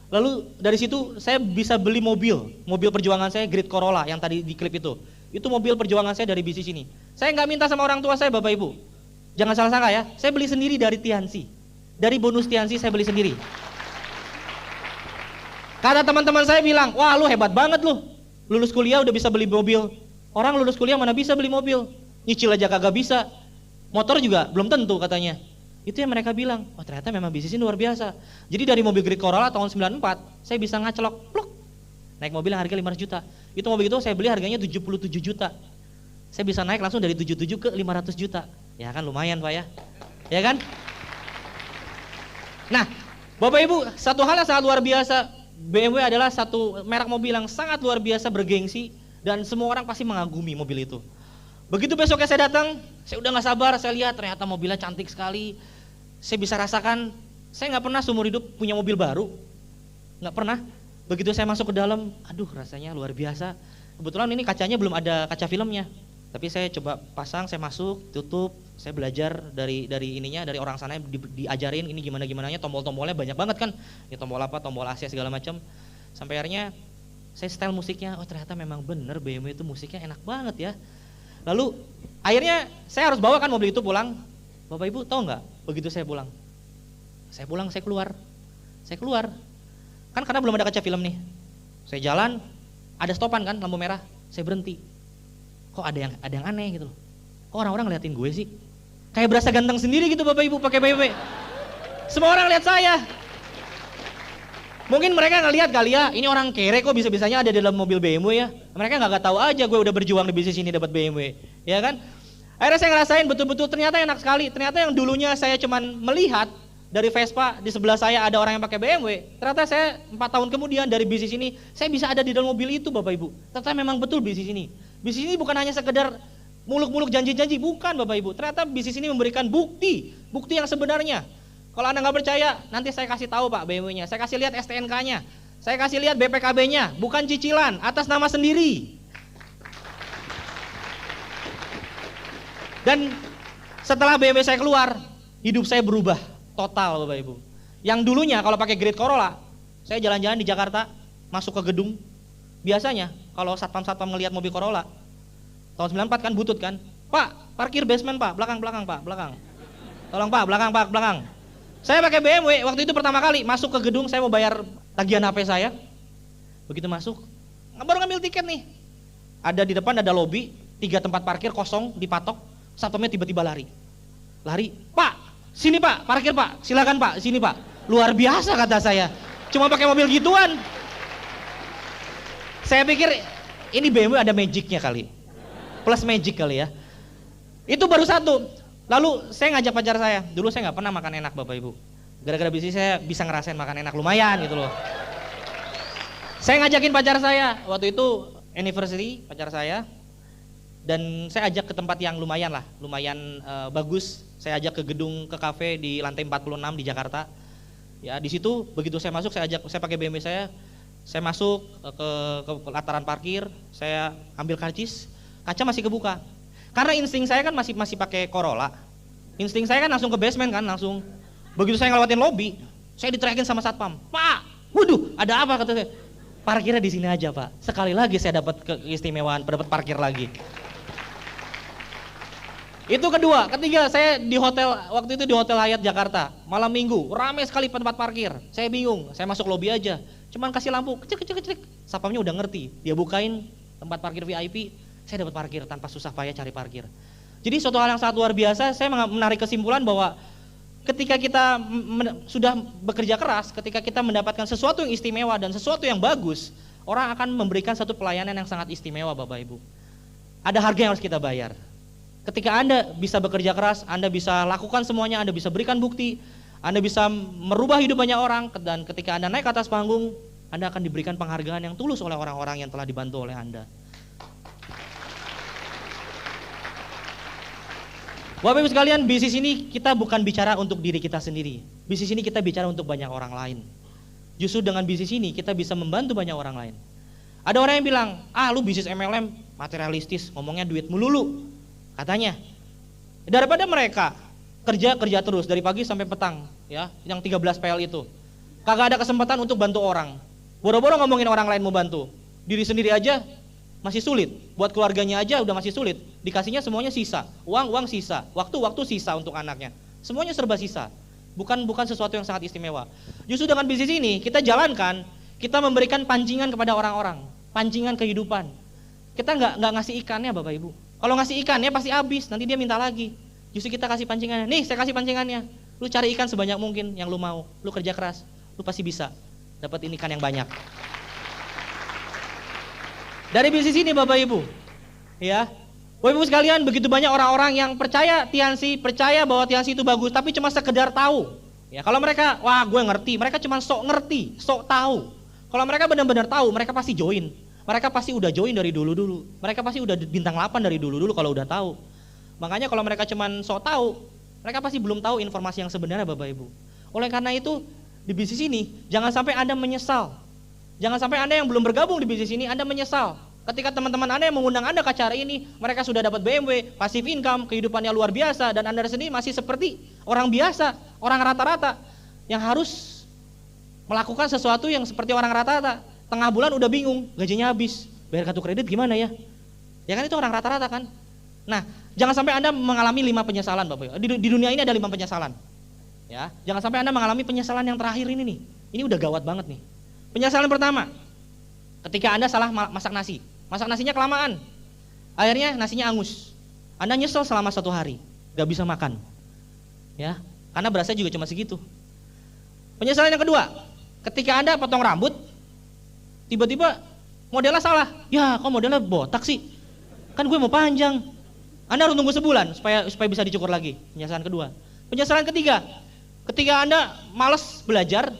Lalu dari situ saya bisa beli mobil perjuangan saya Great Corolla yang tadi di klip itu. Itu mobil perjuangan saya dari bisnis ini. Saya nggak minta sama orang tua saya Bapak Ibu. Jangan salah sangka ya, saya beli sendiri dari Tiansi. Dari bonus Tiansi saya beli sendiri. Kata teman-teman saya bilang, wah lu hebat banget lu. Lulus kuliah udah bisa beli mobil. Orang lulus kuliah mana bisa beli mobil? Nyicil aja kagak bisa. Motor juga belum tentu katanya. Itu yang mereka bilang, oh ternyata memang bisnis ini luar biasa. Jadi dari mobil Great Corolla tahun 94, saya bisa ngacelok, pluk, naik mobil yang harga 500 juta. Itu mobil itu saya beli harganya 77 juta. Saya bisa naik langsung dari 77 ke 500 juta. Ya kan lumayan Pak ya. Ya kan? Nah, Bapak Ibu, satu hal yang sangat luar biasa, BMW adalah satu merek mobil yang sangat luar biasa bergengsi dan semua orang pasti mengagumi mobil itu. Begitu besoknya saya datang, saya udah gak sabar, saya lihat ternyata mobilnya cantik sekali. Saya bisa rasakan, saya gak pernah seumur hidup punya mobil baru, gak pernah. Begitu saya masuk ke dalam, aduh rasanya luar biasa. Kebetulan ini kacanya belum ada kaca filmnya, tapi saya coba pasang, saya masuk, tutup, saya belajar dari orang sana diajarin ini gimana-gimananya, tombol-tombolnya banyak banget kan, ini tombol apa, tombol AC segala macam. Sampai akhirnya saya setel musiknya, oh ternyata memang bener BMW itu musiknya enak banget ya. Lalu akhirnya saya harus bawa kan mobil itu pulang. Bapak Ibu tahu nggak? Begitu saya pulang, saya keluar. Kan karena belum ada kaca film nih. Saya jalan, ada stopan kan, lampu merah. Saya berhenti. Kok ada yang aneh gitu loh. Kok orang-orang ngeliatin gue sih? Kayak berasa ganteng sendiri gitu Bapak Ibu pakai BMW. Semua orang lihat saya. Mungkin mereka ngelihat kali ya, ini orang kere kok bisa-bisanya ada di dalam mobil BMW ya. Mereka nggak tahu aja gue udah berjuang di bisnis ini dapat BMW, ya kan? Akhirnya saya ngerasain betul-betul ternyata enak sekali. Ternyata yang dulunya saya cuman melihat dari Vespa di sebelah saya ada orang yang pakai BMW. Ternyata saya 4 tahun kemudian dari bisnis ini saya bisa ada di dalam mobil itu Bapak Ibu. Ternyata memang betul bisnis ini. Bisnis ini bukan hanya sekedar muluk-muluk janji-janji, bukan Bapak Ibu. Ternyata bisnis ini memberikan bukti yang sebenarnya. Kalau Anda nggak percaya, nanti saya kasih tahu Pak BMW-nya. Saya kasih lihat STNK-nya. Saya kasih lihat BPKB-nya, bukan cicilan, atas nama sendiri. Dan setelah BMW saya keluar, hidup saya berubah total Bapak Ibu. Yang dulunya kalau pakai Great Corolla, saya jalan-jalan di Jakarta, masuk ke gedung. Biasanya kalau satpam-satpam ngelihat mobil Corolla, tahun 94 kan butut kan, Pak, parkir basement Pak, belakang Pak, belakang. Tolong Pak, belakang. Saya pakai BMW, waktu itu pertama kali masuk ke gedung, saya mau bayar tagihan HP saya. Begitu masuk, baru ngambil tiket nih. Ada di depan ada lobby, 3 tempat parkir kosong dipatok, satpamnya tiba-tiba lari. Pak, sini Pak, parkir Pak, silakan Pak, sini Pak. Luar biasa kata saya, cuma pakai mobil gituan. Saya pikir ini BMW ada magicnya kali, plus magic kali ya. Itu baru satu. Lalu saya ngajak pacar saya, dulu saya nggak pernah makan enak Bapak Ibu. Gara-gara bisnis saya bisa ngerasain makan enak lumayan gitu loh. Saya ngajakin pacar saya, waktu itu anniversary pacar saya. Dan saya ajak ke tempat yang lumayan bagus. Saya ajak ke gedung, ke kafe di lantai 46 di Jakarta. Ya di situ begitu saya masuk, saya pakai BMW saya masuk ke lataran parkir, saya ambil karcis, kaca masih kebuka. Karena insting saya kan masih pakai Corolla. Insting saya kan langsung ke basement kan, langsung. Begitu saya ngelewatin lobby, saya diteriakin sama satpam. Pak, waduh, ada apa kata saya? Parkirnya di sini aja Pak. Sekali lagi saya dapat keistimewaan, dapat parkir lagi. Itu kedua, ketiga saya di hotel, waktu itu di Hotel Hyatt Jakarta, malam minggu, ramai sekali tempat parkir. Saya bingung, saya masuk lobby aja, cuman kasih lampu, kecek. Satpamnya udah ngerti, dia bukain tempat parkir VIP, saya dapat parkir tanpa susah payah cari parkir. Jadi suatu hal yang sangat luar biasa, saya menarik kesimpulan bahwa ketika kita sudah bekerja keras, ketika kita mendapatkan sesuatu yang istimewa dan sesuatu yang bagus, orang akan memberikan satu pelayanan yang sangat istimewa Bapak Ibu. Ada harga yang harus kita bayar. Ketika Anda bisa bekerja keras, Anda bisa lakukan semuanya, Anda bisa berikan bukti, Anda bisa merubah hidup banyak orang, dan ketika Anda naik ke atas panggung, Anda akan diberikan penghargaan yang tulus oleh orang-orang yang telah dibantu oleh Anda. Bapak Ibu sekalian, bisnis ini kita bukan bicara untuk diri kita sendiri. Bisnis ini kita bicara untuk banyak orang lain. Justru dengan bisnis ini kita bisa membantu banyak orang lain. Ada orang yang bilang, lu bisnis MLM materialistis, ngomongnya duit melulu. Katanya, daripada mereka kerja terus dari pagi sampai petang, ya, yang 13 PL itu, kagak ada kesempatan untuk bantu orang. Boro-boro ngomongin orang lain mau bantu, diri sendiri aja masih sulit, buat keluarganya aja udah masih sulit, dikasihnya semuanya sisa, uang sisa, waktu sisa untuk anaknya, semuanya serba sisa, bukan sesuatu yang sangat istimewa. Justru dengan bisnis ini kita jalankan, kita memberikan pancingan kepada orang-orang, pancingan kehidupan. Kita nggak ngasih ikannya Bapak Ibu. Kalau ngasih ikannya pasti habis, nanti dia minta lagi. Justru kita kasih pancingannya, nih saya kasih pancingannya, lu cari ikan sebanyak mungkin yang lu mau, lu kerja keras, lu pasti bisa dapetin ikan yang banyak. Dari bisnis ini Bapak Ibu, ya, Bapak Ibu sekalian, begitu banyak orang-orang yang percaya Tiansi, percaya bahwa Tiansi itu bagus, tapi cuma sekedar tahu. Ya, kalau mereka, wah gue ngerti, mereka cuma sok ngerti, sok tahu. Kalau mereka benar-benar tahu, mereka pasti join. Mereka pasti udah join dari dulu-dulu. Mereka pasti udah bintang 8 dari dulu-dulu kalau udah tahu. Makanya kalau mereka cuman sok tahu, mereka pasti belum tahu informasi yang sebenarnya Bapak Ibu. Oleh karena itu, di bisnis ini jangan sampai Anda menyesal. Jangan sampai Anda yang belum bergabung di bisnis ini Anda menyesal. Ketika teman-teman Anda yang mengundang Anda ke acara ini, mereka sudah dapat BMW, passive income, kehidupannya luar biasa, dan Anda sendiri masih seperti orang biasa, orang rata-rata yang harus melakukan sesuatu yang seperti orang rata-rata. Tengah bulan udah bingung, gajinya habis, bayar kartu kredit gimana ya? Ya kan itu orang rata-rata kan? Nah, jangan sampai Anda mengalami 5 penyesalan Bapak. Di dunia ini ada 5 penyesalan. Ya, jangan sampai Anda mengalami penyesalan yang terakhir ini nih. Ini udah gawat banget nih. Penyesalan pertama, ketika Anda salah masak nasi. Masak nasinya kelamaan. Akhirnya nasinya angus. Anda nyesel selama 1 hari, gak bisa makan. Ya, karena berasnya juga cuma segitu. Penyesalan yang kedua, ketika Anda potong rambut, tiba-tiba modelnya salah. Ya, kok modelnya botak sih? Kan gue mau panjang. Anda harus tunggu sebulan supaya bisa dicukur lagi. Penyesalan kedua. Penyesalan ketiga, ketika Anda malas belajar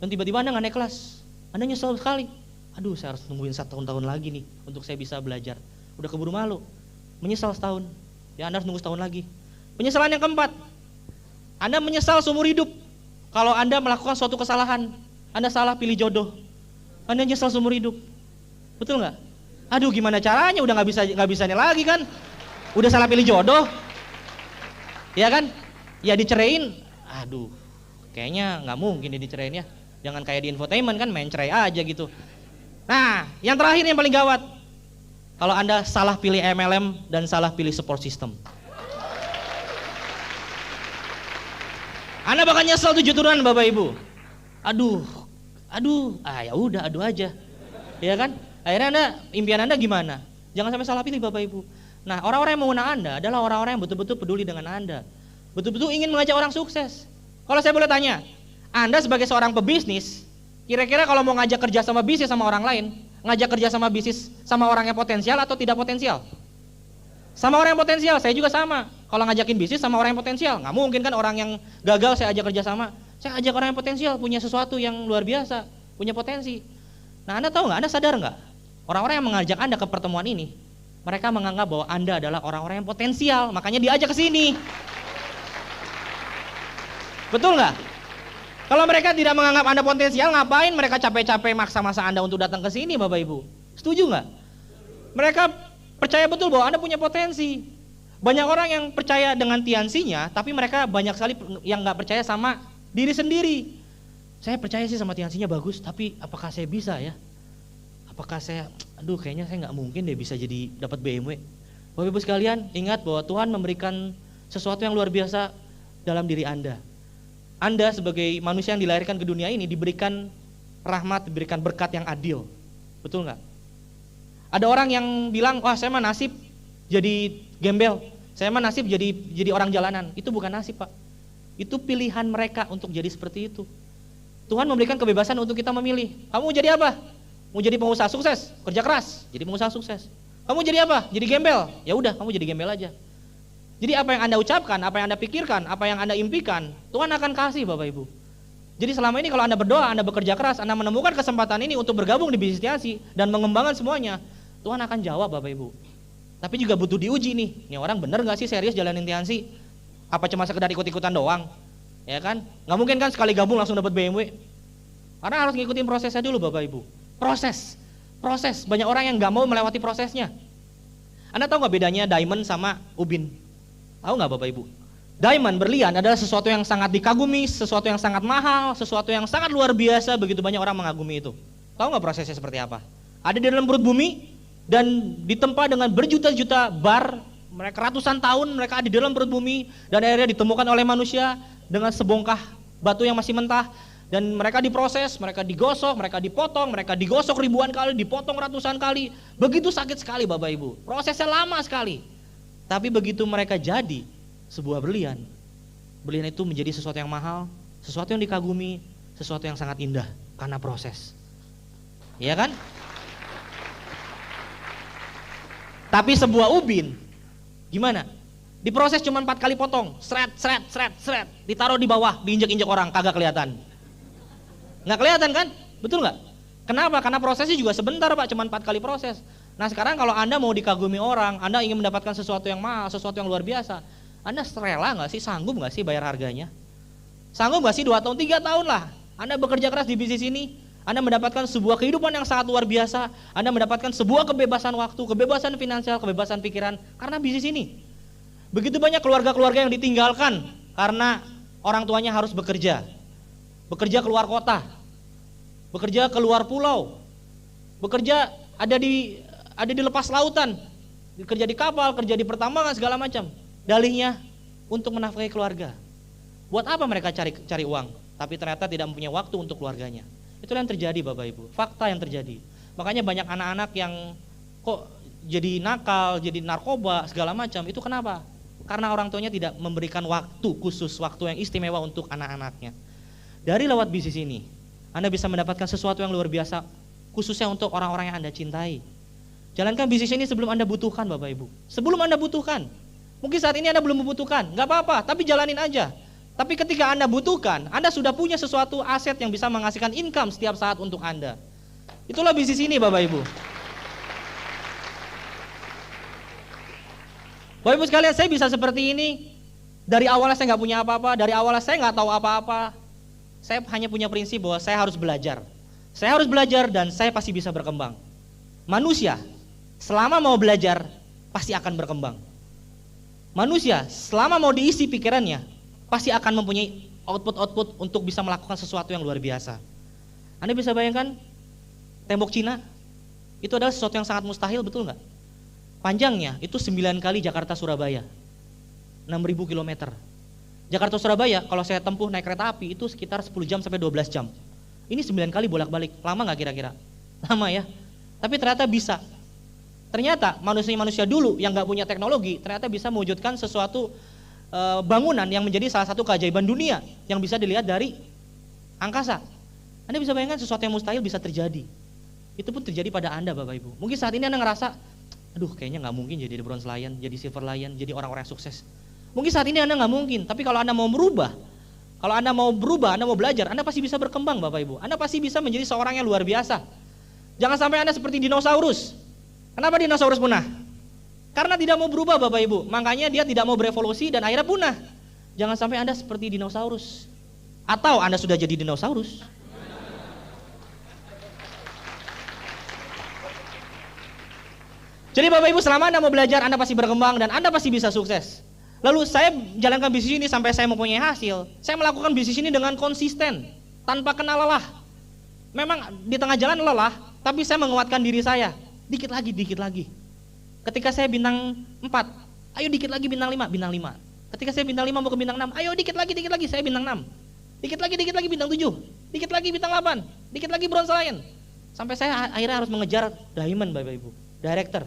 dan tiba-tiba Anda nggak naik kelas, Anda nyesel sekali. Aduh, saya harus tungguin 1 tahun lagi nih untuk saya bisa belajar. Udah keburu malu, menyesal setahun. Ya, Anda harus nunggu setahun lagi. Penyesalan yang keempat, Anda menyesal seumur hidup kalau Anda melakukan suatu kesalahan. Anda salah pilih jodoh. Anda nyesal seumur hidup. Betul nggak? Aduh gimana caranya, udah nggak bisa nih lagi kan? Udah salah pilih jodoh, ya kan? Ya diceraiin, aduh, kayaknya nggak mungkin diceraiin ya. Jangan kayak di infotainment kan, main cerai aja gitu. Nah, yang terakhir yang paling gawat, kalau Anda salah pilih MLM dan salah pilih support system. Anda bakal nyesel 7 turunan Bapak Ibu. Aduh, ya udah adu aja, ya kan? Akhirnya impian Anda gimana? Jangan sampai salah pilih Bapak Ibu. Nah, orang-orang yang mengundang Anda adalah orang-orang yang betul-betul peduli dengan Anda, betul-betul ingin mengajak orang sukses. Kalau saya boleh tanya, Anda sebagai seorang pebisnis, kira-kira kalau mau ngajak kerja sama bisnis sama orang lain, ngajak kerja sama bisnis sama orang yang potensial atau tidak potensial? Sama orang yang potensial, saya juga sama. Kalau ngajakin bisnis sama orang yang potensial, nggak mungkin kan orang yang gagal saya ajak kerja sama. Saya ajak orang yang potensial, punya sesuatu yang luar biasa, punya potensi. Nah, Anda tahu nggak, Anda sadar nggak? Orang-orang yang mengajak Anda ke pertemuan ini, mereka menganggap bahwa Anda adalah orang-orang yang potensial, makanya diajak ke sini. Betul nggak? Kalau mereka tidak menganggap Anda potensial, ngapain mereka capek-capek maksa-maksa Anda untuk datang ke sini, Bapak Ibu? Setuju nggak? Mereka percaya betul bahwa Anda punya potensi. Banyak orang yang percaya dengan tiansinya, tapi mereka banyak sekali yang nggak percaya sama diri sendiri. Saya percaya sih sama tiansinya bagus, tapi apakah saya bisa ya? Apakah saya, kayaknya saya nggak mungkin deh bisa jadi dapat BMW. Bapak Ibu sekalian, ingat bahwa Tuhan memberikan sesuatu yang luar biasa dalam diri Anda. Anda sebagai manusia yang dilahirkan ke dunia ini diberikan rahmat, diberikan berkat yang adil. Betul nggak? Ada orang yang bilang, wah saya mah nasib jadi gembel, saya mah nasib jadi orang jalanan. Itu bukan nasib Pak, itu pilihan mereka untuk jadi seperti itu. Tuhan memberikan kebebasan untuk kita memilih. Kamu mau jadi apa? Mau jadi pengusaha sukses, kerja keras, jadi pengusaha sukses. Kamu jadi apa? Jadi gembel, ya udah kamu jadi gembel aja. Jadi apa yang Anda ucapkan, apa yang Anda pikirkan, apa yang Anda impikan, Tuhan akan kasih Bapak Ibu. Jadi selama ini kalau Anda berdoa, Anda bekerja keras, Anda menemukan kesempatan ini untuk bergabung di bisnis tiansi dan mengembangkan semuanya, Tuhan akan jawab Bapak Ibu. Tapi juga butuh diuji nih, ini orang bener gak sih serius jalanin tiansi? Apa cuma sekedar ikut-ikutan doang? Ya kan? Gak mungkin kan sekali gabung langsung dapat BMW. Karena harus ngikutin prosesnya dulu Bapak Ibu. Proses, banyak orang yang gak mau melewati prosesnya. Anda tahu gak bedanya diamond sama ubin? Tahu nggak Bapak Ibu? Diamond, berlian adalah sesuatu yang sangat dikagumi, sesuatu yang sangat mahal, sesuatu yang sangat luar biasa, begitu banyak orang mengagumi itu. Tahu nggak prosesnya seperti apa? Ada di dalam perut bumi dan ditempa dengan berjuta-juta bar, mereka ratusan tahun mereka ada di dalam perut bumi dan akhirnya ditemukan oleh manusia dengan sebongkah batu yang masih mentah dan mereka diproses, mereka digosok, mereka dipotong, mereka digosok ribuan kali, dipotong ratusan kali, begitu sakit sekali Bapak Ibu. Prosesnya lama sekali. Tapi begitu mereka jadi sebuah berlian, berlian itu menjadi sesuatu yang mahal, sesuatu yang dikagumi, sesuatu yang sangat indah karena proses. Iya kan? Tapi sebuah ubin gimana? Diproses cuma 4 kali potong, seret, ditaruh di bawah, diinjek-injek orang, kagak kelihatan. Nggak kelihatan kan? Betul nggak? Kenapa? Karena prosesnya juga sebentar Pak, cuma 4 kali proses. Nah sekarang kalau Anda mau dikagumi orang, Anda ingin mendapatkan sesuatu yang mahal, sesuatu yang luar biasa, Anda rela nggak sih, sanggup nggak sih bayar harganya? Sanggup nggak sih 2 tahun, 3 tahun lah, Anda bekerja keras di bisnis ini, Anda mendapatkan sebuah kehidupan yang sangat luar biasa, Anda mendapatkan sebuah kebebasan waktu, kebebasan finansial, kebebasan pikiran, karena bisnis ini. Begitu banyak keluarga-keluarga yang ditinggalkan, karena orang tuanya harus bekerja keluar kota, bekerja keluar pulau, bekerja ada di lepas lautan, kerja di kapal, kerja di pertambangan segala macam. Dalihnya untuk menafkahi keluarga. Buat apa mereka cari uang, tapi ternyata tidak mempunyai waktu untuk keluarganya. Itulah yang terjadi Bapak Ibu, fakta yang terjadi. Makanya banyak anak-anak yang kok jadi nakal, jadi narkoba segala macam. Itu kenapa? Karena orang tuanya tidak memberikan waktu khusus, waktu yang istimewa untuk anak-anaknya. Dari lewat bisnis ini, Anda bisa mendapatkan sesuatu yang luar biasa, khususnya untuk orang-orang yang Anda cintai. Jalankan bisnis ini sebelum Anda butuhkan Bapak Ibu. Sebelum Anda butuhkan. Mungkin saat ini Anda belum membutuhkan, nggak apa-apa, tapi jalanin aja. Tapi ketika Anda butuhkan, Anda sudah punya sesuatu aset yang bisa menghasilkan income setiap saat untuk Anda. Itulah bisnis ini Bapak Ibu. Bapak Ibu sekalian, saya bisa seperti ini. Dari awalnya saya nggak punya apa-apa, dari awalnya saya nggak tahu apa-apa. Saya hanya punya prinsip bahwa saya harus belajar. Saya harus belajar dan saya pasti bisa berkembang. Manusia selama mau belajar pasti akan berkembang. Manusia selama mau diisi pikirannya pasti akan mempunyai output untuk bisa melakukan sesuatu yang luar biasa. Anda bisa bayangkan tembok Cina itu adalah sesuatu yang sangat mustahil, betul nggak? Panjangnya itu 9 kali Jakarta Surabaya, 6.000 km. Jakarta Surabaya kalau saya tempuh naik kereta api itu sekitar 10 jam sampai 12 jam. Ini 9 kali bolak-balik, lama nggak kira-kira? Lama ya. Tapi ternyata bisa. Ternyata manusia dulu yang nggak punya teknologi ternyata bisa mewujudkan sesuatu bangunan yang menjadi salah satu keajaiban dunia yang bisa dilihat dari angkasa. Anda bisa bayangkan sesuatu yang mustahil bisa terjadi. Itu pun terjadi pada Anda, Bapak Ibu. Mungkin saat ini Anda ngerasa, aduh kayaknya nggak mungkin jadi Bronze Lion, jadi Silver Lion, jadi orang-orang yang sukses. Mungkin saat ini Anda nggak mungkin, tapi kalau Anda mau berubah, Anda mau belajar, Anda pasti bisa berkembang, Bapak Ibu. Anda pasti bisa menjadi seorang yang luar biasa. Jangan sampai Anda seperti dinosaurus. Kenapa dinosaurus punah? Karena tidak mau berubah, Bapak Ibu. Makanya dia tidak mau berevolusi dan akhirnya punah. Jangan sampai Anda seperti dinosaurus. Atau Anda sudah jadi dinosaurus. Jadi Bapak Ibu, selama Anda mau belajar, Anda pasti berkembang dan Anda pasti bisa sukses. Lalu saya jalankan bisnis ini sampai saya mempunyai hasil. Saya melakukan bisnis ini dengan konsisten, tanpa kenal lelah. Memang di tengah jalan lelah, tapi saya menguatkan diri saya. Dikit lagi. Ketika saya bintang 4, ayo dikit lagi bintang 5. Ketika saya bintang 5 mau ke bintang 6, ayo dikit lagi, saya bintang 6. Dikit lagi bintang 7. Dikit lagi bintang 8. Dikit lagi Bronze Lion. Sampai saya akhirnya harus mengejar Diamond, Bapak Ibu. Director.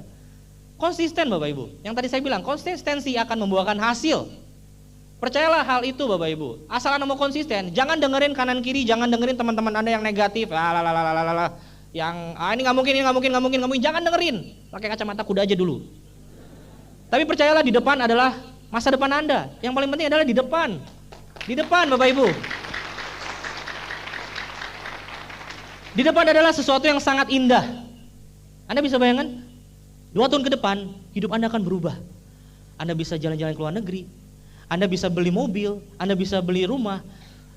Konsisten, Bapak Ibu. Yang tadi saya bilang, konsistensi akan membuahkan hasil. Percayalah hal itu, Bapak Ibu. Asal Anda mau konsisten, jangan dengerin kanan kiri, jangan dengerin teman-teman Anda yang negatif. Yang ini nggak mungkin, jangan dengerin. Pakai kacamata kuda aja dulu. Tapi percayalah di depan adalah masa depan Anda. Yang paling penting adalah di depan. Di depan, Bapak Ibu. Di depan adalah sesuatu yang sangat indah. Anda bisa bayangkan? 2 tahun ke depan, hidup Anda akan berubah. Anda bisa jalan-jalan ke luar negeri, Anda bisa beli mobil, Anda bisa beli rumah,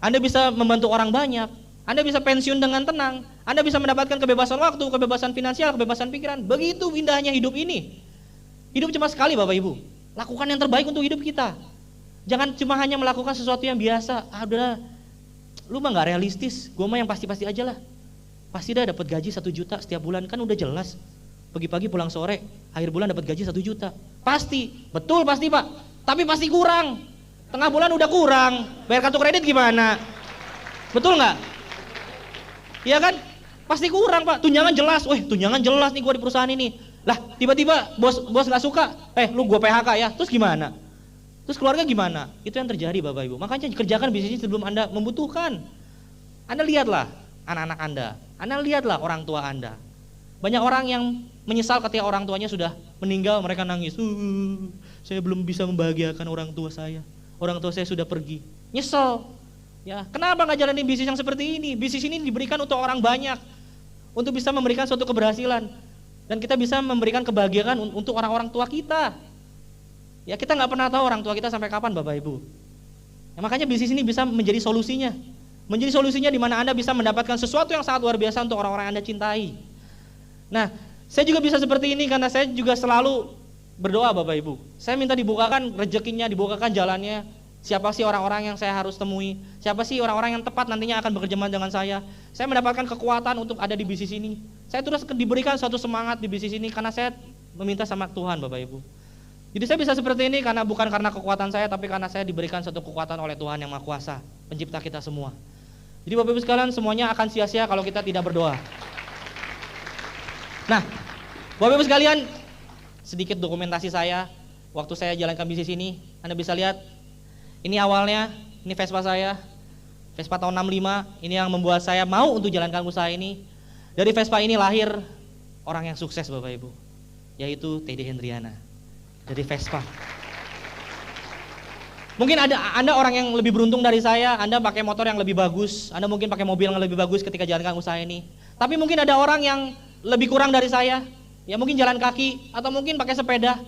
Anda bisa membantu orang banyak, Anda bisa pensiun dengan tenang, Anda bisa mendapatkan kebebasan waktu, kebebasan finansial, kebebasan pikiran. Begitu indahnya hidup ini. Hidup cuma sekali, Bapak Ibu. Lakukan yang terbaik untuk hidup kita. Jangan cuma hanya melakukan sesuatu yang biasa. Udah, lu mah gak realistis, gue mah yang pasti-pasti aja lah. Pasti dah dapat gaji 1 juta setiap bulan, kan udah jelas. Pagi-pagi pulang sore, akhir bulan dapat gaji 1 juta. Pasti, betul pasti Pak. Tapi pasti kurang. Tengah bulan udah kurang. Bayar kartu kredit gimana? Betul nggak? Iya kan? Pasti kurang Pak. Tunjangan jelas. Tunjangan jelas nih gua di perusahaan ini. Lah, tiba-tiba bos nggak suka. Lu gua PHK ya. Terus gimana? Terus keluarga gimana? Itu yang terjadi, Bapak Ibu. Makanya kerjakan bisnis sebelum Anda membutuhkan. Anda lihatlah anak-anak Anda lihatlah orang tua Anda. Banyak orang yang menyesal ketika orang tuanya sudah meninggal, mereka nangis. Saya belum bisa membahagiakan orang tua saya. Orang tua saya sudah pergi. Nyesel. Ya, kenapa nggak jalanin bisnis yang seperti ini? Bisnis ini diberikan untuk orang banyak, untuk bisa memberikan suatu keberhasilan, dan kita bisa memberikan kebahagiaan untuk orang-orang tua kita. Ya, kita nggak pernah tahu orang tua kita sampai kapan, Bapak Ibu. Ya, makanya bisnis ini bisa menjadi solusinya. Menjadi solusinya di mana Anda bisa mendapatkan sesuatu yang sangat luar biasa untuk orang-orang yang Anda cintai. Nah, saya juga bisa seperti ini karena saya juga selalu berdoa, Bapak Ibu. Saya minta dibukakan rezekinya, dibukakan jalannya. Siapa sih orang-orang yang saya harus temui? Siapa sih orang-orang yang tepat nantinya akan bekerja dengan saya? Saya mendapatkan kekuatan untuk ada di bisnis ini. Saya terus diberikan suatu semangat di bisnis ini karena saya meminta sama Tuhan, Bapak Ibu. Jadi saya bisa seperti ini bukan karena kekuatan saya, tapi karena saya diberikan suatu kekuatan oleh Tuhan yang Maha Kuasa, pencipta kita semua. Jadi Bapak Ibu sekalian, semuanya akan sia-sia kalau kita tidak berdoa. Nah, Bapak Ibu sekalian, sedikit dokumentasi saya waktu saya jalankan bisnis ini. Anda bisa lihat, ini awalnya, ini Vespa saya, Vespa tahun 65, ini yang membuat saya mau untuk jalankan usaha ini. Dari Vespa ini lahir orang yang sukses, Bapak Ibu, yaitu Teddy Hendriana, dari Vespa. Mungkin Anda orang yang lebih beruntung dari saya, Anda pakai motor yang lebih bagus, Anda mungkin pakai mobil yang lebih bagus ketika jalankan usaha ini. Tapi mungkin ada orang yang lebih kurang dari saya, ya mungkin jalan kaki atau mungkin pakai sepeda.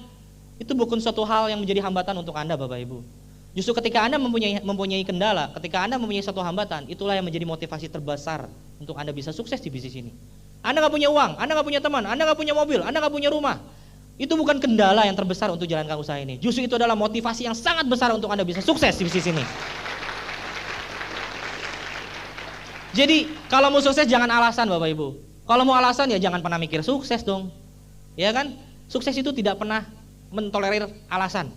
Itu bukan suatu hal yang menjadi hambatan untuk Anda, Bapak Ibu. Justru ketika Anda mempunyai kendala, ketika Anda mempunyai satu hambatan, itulah yang menjadi motivasi terbesar untuk Anda bisa sukses di bisnis ini. Anda nggak punya uang, Anda nggak punya teman, Anda nggak punya mobil, Anda nggak punya rumah. Itu bukan kendala yang terbesar untuk jalankan usaha ini. Justru itu adalah motivasi yang sangat besar untuk Anda bisa sukses di bisnis ini. Jadi kalau mau sukses jangan alasan Bapak Ibu. Kalau mau alasan ya jangan pernah mikir sukses dong. Ya kan? Sukses itu tidak pernah mentolerir alasan.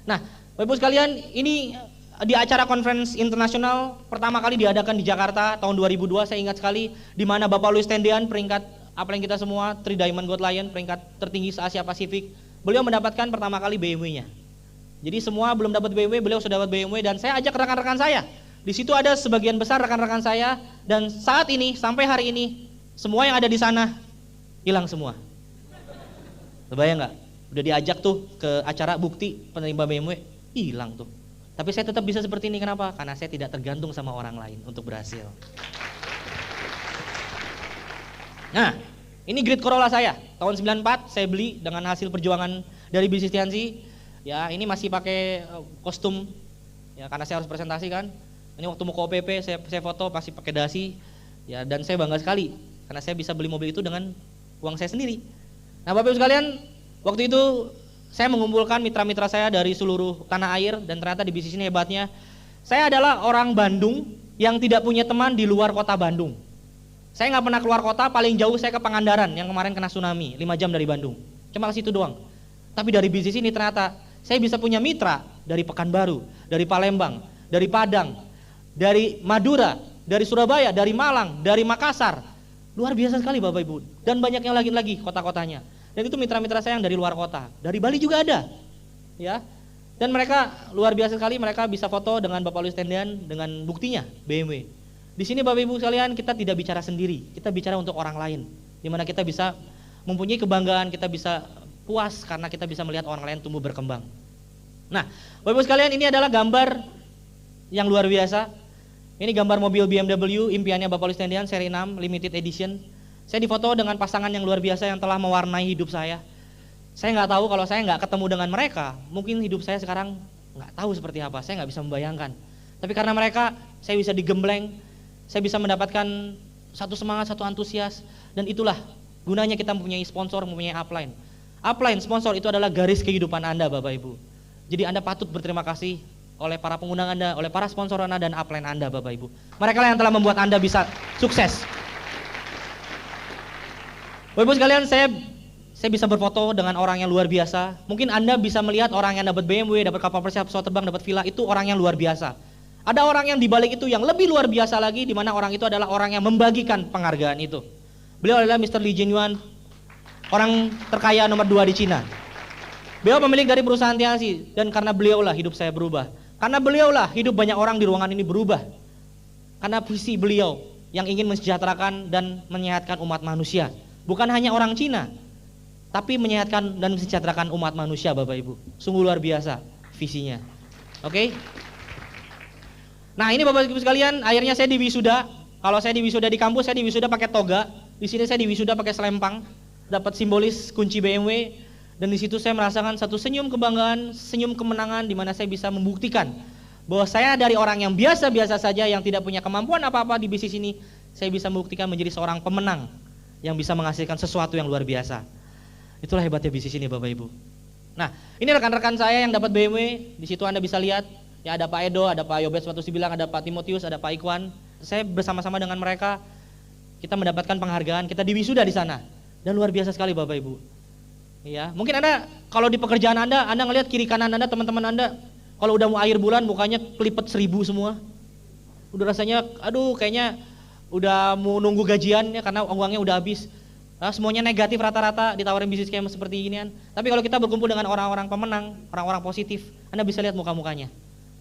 Nah, Bapak Ibu sekalian, ini di acara conference internasional pertama kali diadakan di Jakarta tahun 2002, saya ingat sekali, di mana Bapak Louis Tendian, peringkat upline kita semua, 3 Diamond Gold Lion, peringkat tertinggi se Asia Pasifik, beliau mendapatkan pertama kali BMW-nya. Jadi semua belum dapat BMW, beliau sudah dapat BMW, dan saya ajak rekan-rekan saya. Di situ ada sebagian besar rekan-rekan saya, dan saat ini sampai hari ini semua yang ada di sana hilang semua. Kebayang nggak? Udah diajak tuh ke acara bukti penerima BMW, hilang tuh. Tapi saya tetap bisa seperti ini, kenapa? Karena saya tidak tergantung sama orang lain untuk berhasil. Nah, ini grid Corolla saya, tahun 94 saya beli dengan hasil perjuangan dari bisnis Tiansi. Ya, ini masih pakai kostum, ya karena saya harus presentasi kan. Ini waktu mau ke OPP saya foto masih pakai dasi, ya dan saya bangga sekali karena saya bisa beli mobil itu dengan uang saya sendiri. Nah, Bapak Ibu sekalian, waktu itu saya mengumpulkan mitra-mitra saya dari seluruh tanah air dan ternyata di bisnis ini hebatnya, saya adalah orang Bandung yang tidak punya teman di luar kota Bandung. Saya nggak pernah keluar kota, paling jauh saya ke Pangandaran yang kemarin kena tsunami, 5 jam dari Bandung. Cuma ke situ doang. Tapi dari bisnis ini ternyata saya bisa punya mitra dari Pekanbaru, dari Palembang, dari Padang, dari Madura, dari Surabaya, dari Malang, dari Makassar. Luar biasa sekali Bapak Ibu. Dan banyak yang lagi kota-kotanya. Dan itu mitra-mitra saya yang dari luar kota. Dari Bali juga ada. Ya. Dan mereka luar biasa sekali, mereka bisa foto dengan Bapak Louis Tendian dengan buktinya BMW. Di sini Bapak Ibu sekalian, kita tidak bicara sendiri, kita bicara untuk orang lain. Di mana kita bisa mempunyai kebanggaan, kita bisa puas karena kita bisa melihat orang lain tumbuh berkembang. Nah, Bapak Ibu sekalian, ini adalah gambar yang luar biasa. Ini gambar mobil BMW impiannya Bapak Louis Tendian seri 6 limited edition. Saya difoto dengan pasangan yang luar biasa yang telah mewarnai hidup saya. Saya nggak tahu kalau saya nggak ketemu dengan mereka, mungkin hidup saya sekarang nggak tahu seperti apa. Saya nggak bisa membayangkan. Tapi karena mereka, saya bisa digembleng. Saya bisa mendapatkan satu semangat, satu antusias, dan itulah gunanya kita mempunyai sponsor, mempunyai upline. Upline, sponsor itu adalah garis kehidupan Anda Bapak Ibu. Jadi Anda patut berterima kasih oleh para pengundang Anda, oleh para sponsor Anda dan upline Anda Bapak Ibu. Mereka lah yang telah membuat Anda bisa sukses. Bapak Ibu sekalian, saya bisa berfoto dengan orang yang luar biasa. Mungkin Anda bisa melihat orang yang dapat BMW, dapat kapal persiap, pesawat terbang, dapat villa, itu orang yang luar biasa. Ada orang yang dibalik itu yang lebih luar biasa lagi, di mana orang itu adalah orang yang membagikan penghargaan itu. Beliau adalah Mr. Li Jinyuan, orang terkaya nomor 2 di Cina. Beliau pemilik dari perusahaan Tiansi, dan karena beliaulah hidup saya berubah. Karena beliaulah hidup banyak orang di ruangan ini berubah. Karena visi beliau yang ingin mensejahterakan dan menyehatkan umat manusia. Bukan hanya orang Cina, tapi menyehatkan dan mensejahterakan umat manusia Bapak Ibu. Sungguh luar biasa visinya. Oke? Nah, ini Bapak Ibu sekalian, akhirnya saya diwisuda. Kalau saya diwisuda di kampus, saya diwisuda pakai toga. Di sini saya diwisuda pakai selempang, dapat simbolis kunci BMW. Dan di situ saya merasakan satu senyum kebanggaan, senyum kemenangan, di mana saya bisa membuktikan bahwa saya dari orang yang biasa-biasa saja, yang tidak punya kemampuan apa-apa di bisnis ini, saya bisa membuktikan menjadi seorang pemenang yang bisa menghasilkan sesuatu yang luar biasa. Itulah hebatnya bisnis ini Bapak Ibu. Nah, ini rekan-rekan saya yang dapat BMW. Di situ Anda bisa lihat. Ya, ada Pak Edo, ada Pak Yobes Watu Sibilang, ada Pak Timotius, ada Pak Ikwan. Saya bersama-sama dengan mereka, kita mendapatkan penghargaan, kita diwisuda di sana. Dan luar biasa sekali Bapak Ibu. Ya, mungkin Anda kalau di pekerjaan Anda ngelihat kiri kanan Anda, teman-teman Anda, kalau udah mau akhir bulan mukanya kelipet 1000 semua. Udah rasanya, aduh kayaknya udah mau nunggu gajian ya karena uangnya udah habis. Nah, semuanya negatif rata-rata ditawarin bisnis kayak seperti ginian. Tapi kalau kita berkumpul dengan orang-orang pemenang, orang-orang positif, Anda bisa lihat muka-mukanya.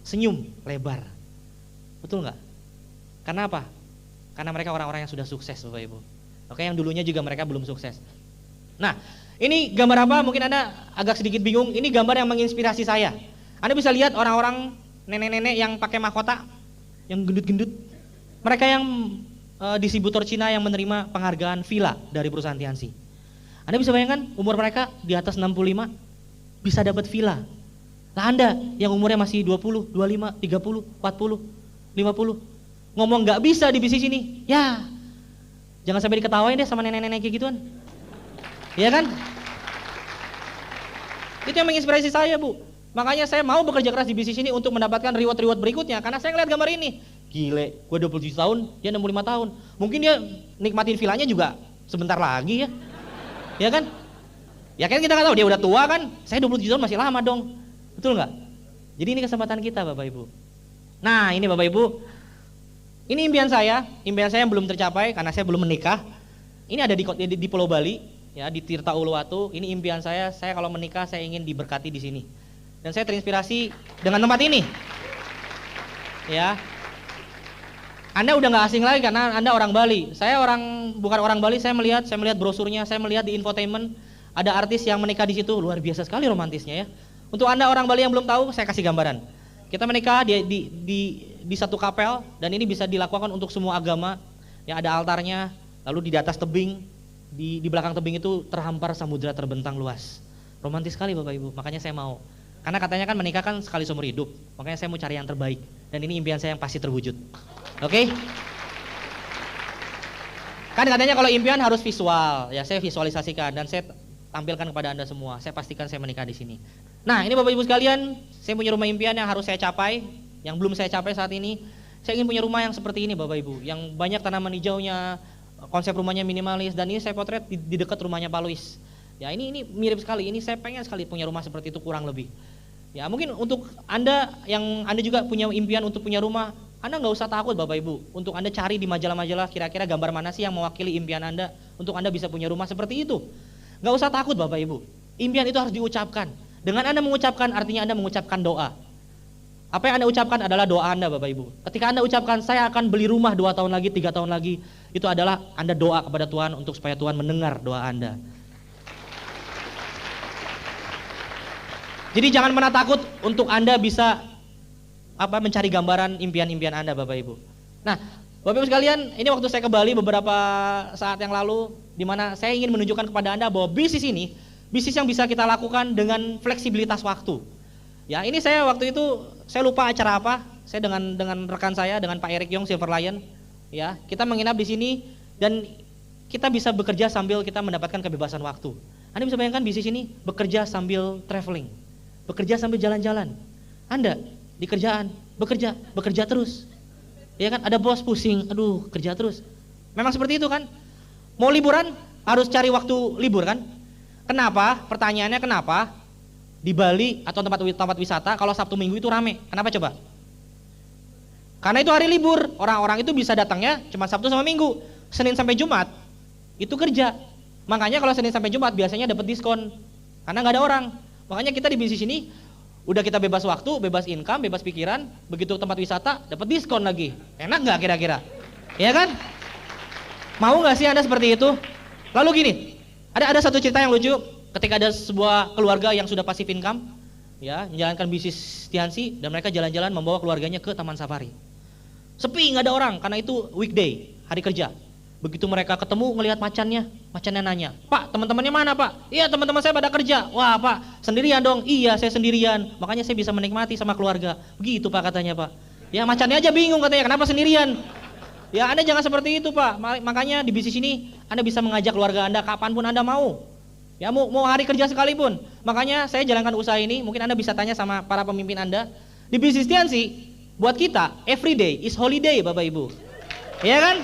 Senyum lebar, betul nggak? Karena apa? Karena mereka orang-orang yang sudah sukses Bapak Ibu. Oke, yang dulunya juga mereka belum sukses. Nah, ini gambar apa? Mungkin Anda agak sedikit bingung. Ini gambar yang menginspirasi saya. Anda bisa lihat orang-orang nenek-nenek yang pakai mahkota, yang gendut-gendut. Mereka yang distributor Cina yang menerima penghargaan villa dari perusahaan Tiansi. Anda bisa bayangkan umur mereka di atas 65 bisa dapat villa. Nah, Anda yang umurnya masih 20, 25, 30, 40, 50 ngomong nggak bisa di bisnis ini, ya Jangan sampai diketawain deh sama nenek-nenek kayak gituan. Iya kan? Itu yang menginspirasi saya, Bu. Makanya saya mau bekerja keras di bisnis ini untuk mendapatkan reward-reward berikutnya. Karena saya ngeliat gambar ini. Gile, gue 27 tahun, dia 65 tahun. Mungkin dia nikmatin villanya juga sebentar lagi ya. Ya kan? Ya kan kita nggak tahu, dia udah tua kan. Saya 27 tahun masih lama dong. Betul nggak? Jadi ini kesempatan kita Bapak Ibu. Nah ini Bapak Ibu. Ini impian saya yang belum tercapai karena saya belum menikah. Ini ada di Pulau Bali, ya di Tirta Uluwatu. Ini impian saya kalau menikah saya ingin diberkati di sini. Dan saya terinspirasi dengan tempat ini. Ya. Anda udah nggak asing lagi karena Anda orang Bali. Saya bukan orang Bali, saya melihat brosurnya, saya melihat di infotainment ada artis yang menikah di situ, luar biasa sekali romantisnya ya. Untuk Anda orang Bali yang belum tahu, saya kasih gambaran. Kita menikah di satu kapel dan ini bisa dilakukan untuk semua agama. Ya ada altarnya, lalu di atas tebing, di belakang tebing itu terhampar samudra terbentang luas. Romantis sekali Bapak Ibu, makanya saya mau. Karena katanya kan menikah kan sekali seumur hidup, makanya saya mau cari yang terbaik. Dan ini impian saya yang pasti terwujud. Oke? Kan katanya kalau impian harus visual, ya saya visualisasikan dan saya tampilkan kepada Anda semua. Saya pastikan saya menikah di sini. Nah, ini Bapak Ibu sekalian, saya punya rumah impian yang harus saya capai, yang belum saya capai saat ini. Saya ingin punya rumah yang seperti ini Bapak Ibu, yang banyak tanaman hijaunya, konsep rumahnya minimalis, dan ini saya potret di dekat rumahnya Pak Luis. Ya ini mirip sekali, ini saya pengen sekali punya rumah seperti itu kurang lebih. Ya mungkin untuk Anda yang Anda juga punya impian untuk punya rumah, Anda nggak usah takut Bapak Ibu, untuk Anda cari di majalah-majalah kira-kira gambar mana sih yang mewakili impian Anda, untuk Anda bisa punya rumah seperti itu. Nggak usah takut Bapak Ibu, impian itu harus diucapkan. Dengan Anda mengucapkan artinya Anda mengucapkan doa. Apa yang Anda ucapkan adalah doa Anda Bapak Ibu. Ketika Anda ucapkan saya akan beli rumah 2 tahun lagi, 3 tahun lagi, itu adalah Anda doa kepada Tuhan untuk supaya Tuhan mendengar doa Anda. Jadi jangan pernah takut untuk Anda bisa mencari gambaran impian-impian Anda Bapak Ibu. Nah, Bapak Ibu sekalian, ini waktu saya ke Bali beberapa saat yang lalu, di mana saya ingin menunjukkan kepada Anda bahwa bisnis ini, bisnis yang bisa kita lakukan dengan fleksibilitas waktu. Ya, ini saya waktu itu saya lupa acara apa. Saya dengan rekan saya, dengan Pak Eric Yong Silver Lion, ya, kita menginap di sini dan kita bisa bekerja sambil kita mendapatkan kebebasan waktu. Anda bisa bayangkan bisnis ini bekerja sambil traveling, bekerja sambil jalan-jalan. Anda di kerjaan bekerja terus. Ya kan, ada bos pusing, aduh kerja terus. Memang seperti itu kan. Mau liburan harus cari waktu libur kan. Kenapa? Pertanyaannya kenapa di Bali atau tempat wisata kalau Sabtu Minggu itu rame? Kenapa coba? Karena itu hari libur, orang-orang itu bisa datangnya cuma Sabtu sama Minggu. Senin sampai Jumat itu kerja. Makanya kalau Senin sampai Jumat biasanya dapat diskon karena nggak ada orang. Makanya kita di bisnis ini udah kita bebas waktu, bebas income, bebas pikiran, begitu tempat wisata dapat diskon lagi. Enak nggak kira-kira? Ya kan? Mau nggak sih Anda seperti itu? Lalu gini, ada satu cerita yang lucu. Ketika ada sebuah keluarga yang sudah passive income, ya menjalankan bisnis Tiansi dan mereka jalan-jalan membawa keluarganya ke Taman Safari. Sepi, nggak ada orang karena itu weekday, hari kerja. Begitu mereka ketemu ngelihat macannya nanya, Pak teman-temannya mana Pak? Iya teman-teman saya pada kerja. Wah Pak sendirian dong? Iya saya sendirian, makanya saya bisa menikmati sama keluarga. Begitu Pak katanya Pak. Ya macannya aja bingung katanya kenapa sendirian. Ya Anda jangan seperti itu Pak, makanya di bisnis ini Anda bisa mengajak keluarga Anda kapanpun Anda mau. Ya mau hari kerja sekalipun. Makanya saya jalankan usaha ini, mungkin Anda bisa tanya sama para pemimpin Anda. Di bisnis Tiansi, buat kita every day is holiday Bapak Ibu. Iya kan?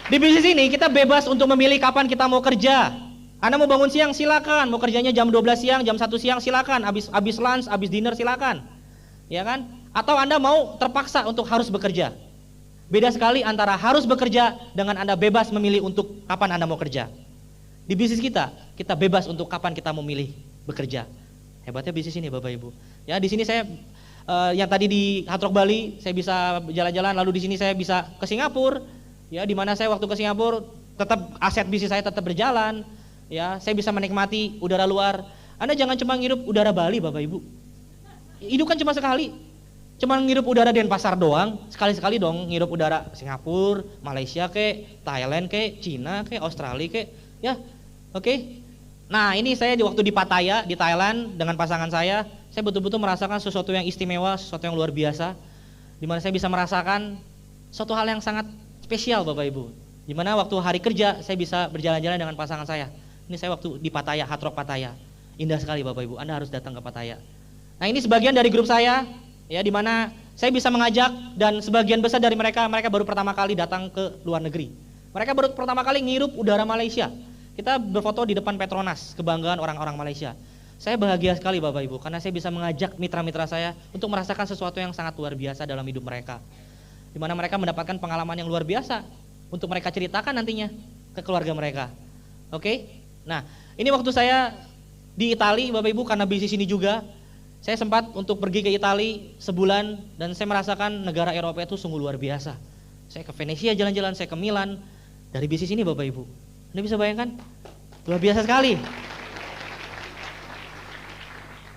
Di bisnis ini kita bebas untuk memilih kapan kita mau kerja. Anda mau bangun siang silakan, mau kerjanya jam 12 siang, jam 1 siang silakan, habis lunch, habis dinner silakan. Ya kan? Atau Anda mau terpaksa untuk harus bekerja. Beda sekali antara harus bekerja dengan Anda bebas memilih untuk kapan Anda mau kerja. Di bisnis kita bebas untuk kapan kita mau milih bekerja. Hebatnya bisnis ini Bapak Ibu. Ya di sini saya yang tadi di Hard Rock Bali saya bisa jalan-jalan, lalu di sini saya bisa ke Singapura. Ya di mana saya waktu ke Singapura tetap aset bisnis saya tetap berjalan. Ya saya bisa menikmati udara luar. Anda jangan cuma ngirup udara Bali Bapak Ibu. Hidup kan cuma sekali. Cuma ngirup udara Denpasar doang, sekali-sekali dong ngirup udara Singapura, Malaysia ke, Thailand ke, Cina ke, Australia ke. Ya. Oke. Nah, ini saya waktu di Pattaya di Thailand dengan pasangan saya betul-betul merasakan sesuatu yang istimewa, sesuatu yang luar biasa, di mana saya bisa merasakan suatu hal yang sangat spesial Bapak Ibu. Dimana waktu hari kerja saya bisa berjalan-jalan dengan pasangan saya. Ini saya waktu di Pattaya, Hard Rock Pattaya. Indah sekali Bapak Ibu, Anda harus datang ke Pattaya. Nah ini sebagian dari grup saya, ya di mana saya bisa mengajak dan sebagian besar dari mereka baru pertama kali datang ke luar negeri. Mereka baru pertama kali ngirup udara Malaysia. Kita berfoto di depan Petronas, kebanggaan orang-orang Malaysia. Saya bahagia sekali Bapak Ibu, karena saya bisa mengajak mitra-mitra saya untuk merasakan sesuatu yang sangat luar biasa dalam hidup mereka. Di mana mereka mendapatkan pengalaman yang luar biasa untuk mereka ceritakan nantinya ke keluarga mereka. Oke? Nah, ini waktu saya di Itali Bapak Ibu, karena bisnis ini juga, saya sempat untuk pergi ke Itali sebulan dan saya merasakan negara Eropa itu sungguh luar biasa. Saya ke Venesia jalan-jalan, saya ke Milan dari bisnis ini Bapak Ibu. Anda bisa bayangkan? Luar biasa sekali.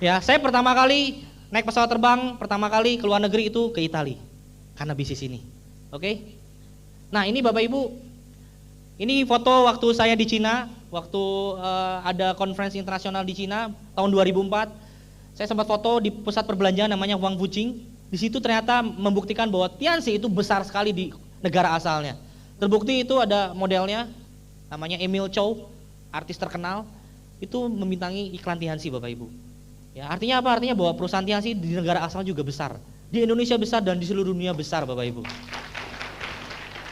Ya, saya pertama kali naik pesawat terbang, pertama kali ke luar negeri itu ke Itali karena bisnis ini. Oke? Nah, ini Bapak Ibu, ini foto waktu saya di Cina, waktu ada konferensi internasional di Cina tahun 2004. Saya sempat foto di pusat perbelanjaan namanya Wang Fuqing. Di situ ternyata membuktikan bahwa Tianxi itu besar sekali di negara asalnya. Terbukti itu ada modelnya namanya Emil Chow, artis terkenal, itu membintangi iklan Tianxi Bapak Ibu. Ya, artinya apa? Artinya bahwa perusahaan Tianxi di negara asal juga besar, di Indonesia besar dan di seluruh dunia besar Bapak Ibu.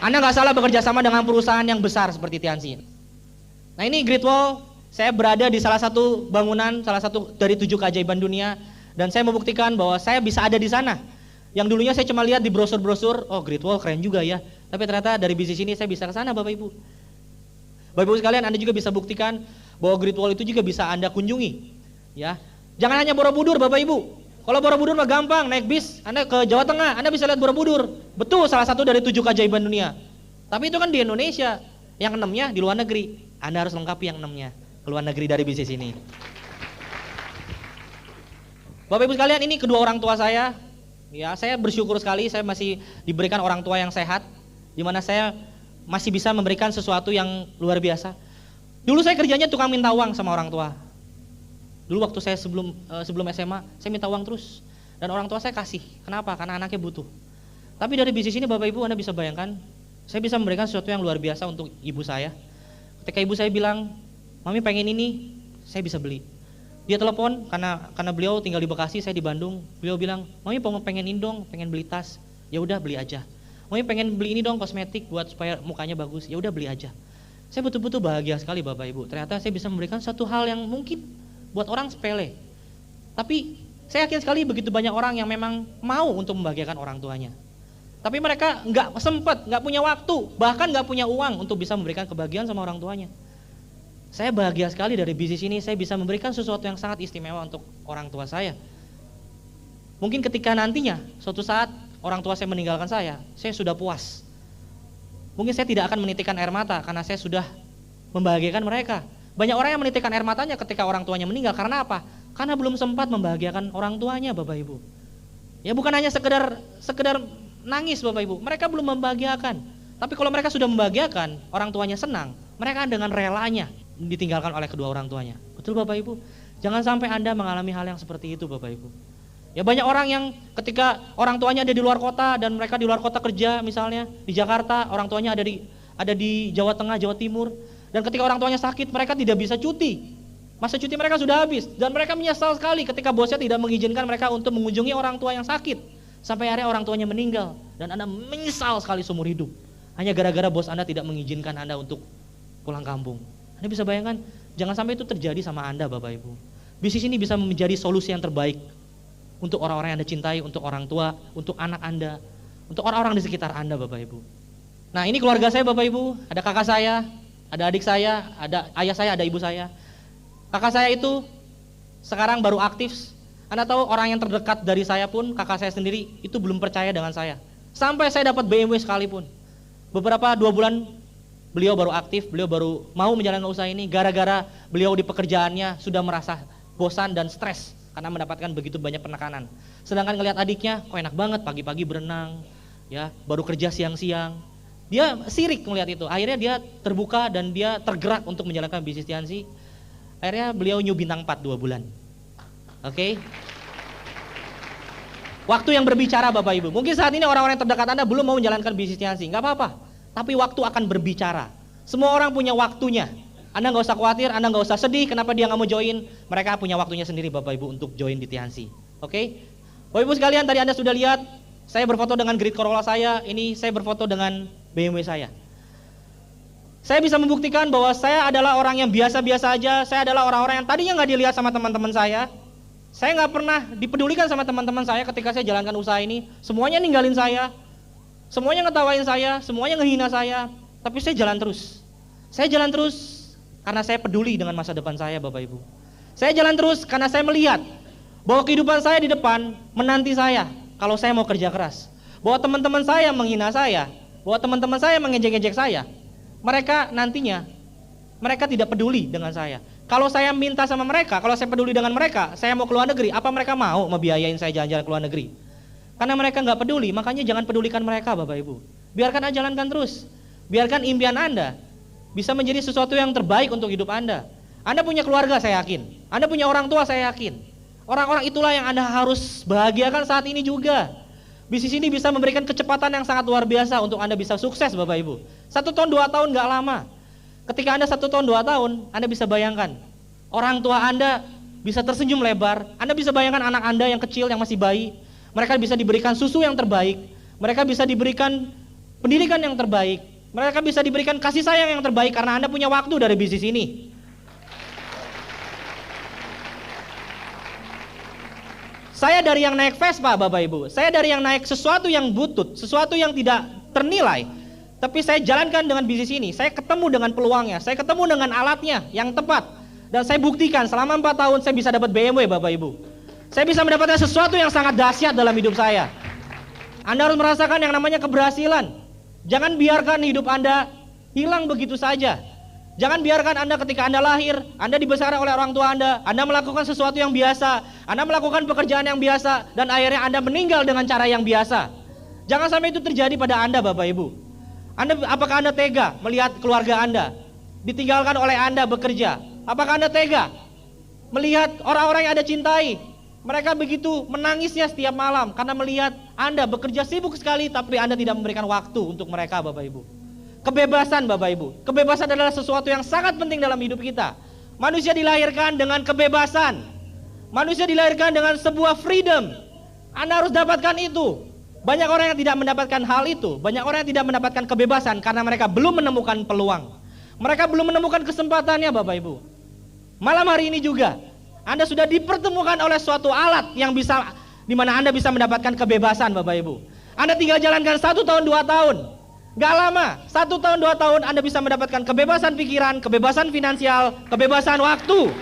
Anda nggak salah bekerja sama dengan perusahaan yang besar seperti Tianxi. Nah ini Great Wall, saya berada di salah satu bangunan, salah satu dari 7 keajaiban dunia, dan saya membuktikan bahwa saya bisa ada di sana. Yang dulunya saya cuma lihat di brosur-brosur, oh Great Wall keren juga ya, tapi ternyata dari bisnis ini saya bisa ke sana Bapak Ibu. Bapak Ibu sekalian, Anda juga bisa buktikan bahwa Great Wall itu juga bisa Anda kunjungi. Ya, jangan hanya Borobudur Bapak Ibu. Kalau Borobudur mah gampang, naik bis, Anda ke Jawa Tengah, Anda bisa lihat Borobudur. Betul, salah satu dari 7 keajaiban dunia. Tapi itu kan di Indonesia, yang 6-nya di luar negeri. Anda harus lengkapi yang 6-nya ke luar negeri dari bisnis ini. Bapak Ibu sekalian, ini kedua orang tua saya. Ya, saya bersyukur sekali saya masih diberikan orang tua yang sehat, di mana saya masih bisa memberikan sesuatu yang luar biasa. Dulu saya kerjanya tukang minta uang sama orang tua. Dulu waktu saya sebelum SMA, saya minta uang terus. Dan orang tua saya kasih. Kenapa? Karena anaknya butuh. Tapi dari bisnis ini Bapak Ibu Anda bisa bayangkan, saya bisa memberikan sesuatu yang luar biasa untuk ibu saya. Ketika ibu saya bilang, "Mami pengen ini," saya bisa beli. Dia telepon karena beliau tinggal di Bekasi, saya di Bandung. Beliau bilang, "Mami pengen ini dong, pengen beli tas." Ya udah beli aja. "Mami pengen beli ini dong, kosmetik buat supaya mukanya bagus." Ya udah beli aja. Saya betul-betul bahagia sekali Bapak Ibu. Ternyata saya bisa memberikan satu hal yang mungkin buat orang sepele. Tapi saya yakin sekali begitu banyak orang yang memang mau untuk membahagiakan orang tuanya. Tapi mereka nggak sempat, nggak punya waktu, bahkan nggak punya uang untuk bisa memberikan kebahagiaan sama orang tuanya. Saya bahagia sekali dari bisnis ini, saya bisa memberikan sesuatu yang sangat istimewa untuk orang tua saya. Mungkin ketika nantinya, suatu saat orang tua saya meninggalkan saya sudah puas. Mungkin saya tidak akan menitikkan air mata karena saya sudah membahagiakan mereka. Banyak orang yang menitikkan air matanya ketika orang tuanya meninggal, karena apa? Karena belum sempat membahagiakan orang tuanya Bapak Ibu. Ya bukan hanya sekedar nangis Bapak Ibu, mereka belum membahagiakan. Tapi kalau mereka sudah membahagiakan, orang tuanya senang, mereka dengan relanya ditinggalkan oleh kedua orang tuanya. Betul Bapak Ibu? Jangan sampai Anda mengalami hal yang seperti itu Bapak Ibu. Ya banyak orang yang ketika orang tuanya ada di luar kota dan mereka di luar kota kerja, misalnya di Jakarta, orang tuanya ada di Jawa Tengah, Jawa Timur, dan ketika orang tuanya sakit mereka tidak bisa cuti. Masa cuti mereka sudah habis dan mereka menyesal sekali ketika bosnya tidak mengizinkan mereka untuk mengunjungi orang tua yang sakit. Sampai akhirnya orang tuanya meninggal dan Anda menyesal sekali seumur hidup. Hanya gara-gara bos Anda tidak mengizinkan Anda untuk pulang kampung. Anda bisa bayangkan, jangan sampai itu terjadi sama Anda Bapak Ibu. Bisnis ini bisa menjadi solusi yang terbaik untuk orang-orang yang Anda cintai, untuk orang tua, untuk anak Anda, untuk orang-orang di sekitar Anda Bapak Ibu. Nah ini keluarga saya Bapak Ibu, ada kakak saya, ada adik saya, ada ayah saya, ada ibu saya. Kakak saya itu sekarang baru aktif. Anda tahu orang yang terdekat dari saya pun, kakak saya sendiri itu belum percaya dengan saya. Sampai saya dapat BMW sekalipun. Beberapa 2 bulan beliau baru aktif, beliau baru mau menjalankan usaha ini gara-gara beliau di pekerjaannya sudah merasa bosan dan stres karena mendapatkan begitu banyak penekanan. Sedangkan ngelihat adiknya, kok enak banget pagi-pagi berenang, ya baru kerja siang-siang. Dia sirik melihat itu. Akhirnya dia terbuka dan dia tergerak untuk menjalankan bisnis Tianxi. Akhirnya beliau new bintang 4 2 bulan. Oke. Waktu yang berbicara Bapak Ibu. Mungkin saat ini orang-orang yang terdekat Anda belum mau menjalankan bisnis Tianxi, enggak apa-apa. tapi waktu akan berbicara. Semua orang punya waktunya. Anda nggak usah khawatir, Anda nggak usah sedih kenapa dia nggak mau join. Mereka punya waktunya sendiri Bapak Ibu untuk join di Tiansi. Oke? Bapak Ibu sekalian, tadi Anda sudah lihat saya berfoto dengan Grid Corolla saya, ini saya berfoto dengan BMW saya. Saya bisa membuktikan bahwa saya adalah orang yang biasa-biasa aja. Saya adalah orang-orang yang tadinya nggak dilihat sama teman-teman saya. Saya nggak pernah dipedulikan sama teman-teman saya ketika saya jalankan usaha ini. Semuanya ninggalin saya, semuanya ngetawain saya, semuanya ngehina saya. Tapi saya jalan terus. Saya jalan terus karena saya peduli dengan masa depan saya Bapak Ibu. Saya jalan terus karena saya melihat bahwa kehidupan saya di depan menanti saya kalau saya mau kerja keras. Bahwa teman-teman saya menghina saya, bahwa teman-teman saya mengejek-ejek saya. Mereka nantinya, mereka tidak peduli dengan saya. Kalau saya minta sama mereka, kalau saya peduli dengan mereka, saya mau ke luar negeri, apa mereka mau membiayain saya jalan-jalan ke luar negeri? Karena mereka nggak peduli, makanya jangan pedulikan mereka Bapak Ibu. Biarkan aja jalankan terus. Biarkan impian Anda bisa menjadi sesuatu yang terbaik untuk hidup Anda. Anda punya keluarga saya yakin. Anda punya orang tua saya yakin. Orang-orang itulah yang Anda harus bahagiakan saat ini juga. Bisnis ini bisa memberikan kecepatan yang sangat luar biasa untuk Anda bisa sukses Bapak Ibu. 1 tahun 2 tahun gak lama. Ketika Anda 1 tahun 2 tahun, Anda bisa bayangkan. Orang tua Anda bisa tersenyum lebar. Anda bisa bayangkan anak Anda yang kecil, yang masih bayi. Mereka bisa diberikan susu yang terbaik. Mereka bisa diberikan pendidikan yang terbaik. Mereka bisa diberikan kasih sayang yang terbaik karena Anda punya waktu dari bisnis ini. Saya dari yang naik Vespa Bapak Ibu. Saya dari yang naik sesuatu yang butut, sesuatu yang tidak ternilai. Tapi saya jalankan dengan bisnis ini. Saya ketemu dengan peluangnya, saya ketemu dengan alatnya yang tepat. Dan saya buktikan selama 4 tahun saya bisa dapat BMW Bapak Ibu. Saya bisa mendapatkan sesuatu yang sangat dahsyat dalam hidup saya. Anda harus merasakan yang namanya keberhasilan. Jangan biarkan hidup Anda hilang begitu saja. Jangan biarkan Anda ketika Anda lahir, Anda dibesarkan oleh orang tua Anda melakukan sesuatu yang biasa, Anda melakukan pekerjaan yang biasa, dan akhirnya Anda meninggal dengan cara yang biasa. Jangan sampai itu terjadi pada Anda Bapak Ibu. Apakah Anda tega melihat keluarga Anda ditinggalkan oleh Anda bekerja? Apakah Anda tega melihat orang-orang yang Anda cintai, mereka begitu menangisnya setiap malam karena melihat Anda bekerja sibuk sekali tapi Anda tidak memberikan waktu untuk mereka Bapak Ibu. Kebebasan Bapak Ibu. Kebebasan adalah sesuatu yang sangat penting dalam hidup kita. Manusia dilahirkan dengan kebebasan. Manusia dilahirkan dengan sebuah freedom. Anda harus dapatkan itu. Banyak orang yang tidak mendapatkan hal itu. Banyak orang yang tidak mendapatkan kebebasan karena mereka belum menemukan peluang. Mereka belum menemukan kesempatannya Bapak Ibu. Malam hari ini juga Anda sudah dipertemukan oleh suatu alat yang bisa, di mana Anda bisa mendapatkan kebebasan Bapak Ibu. Anda tinggal jalankan 1 tahun 2 tahun. Gak lama, 1 tahun 2 tahun Anda bisa mendapatkan kebebasan pikiran, kebebasan finansial, kebebasan waktu.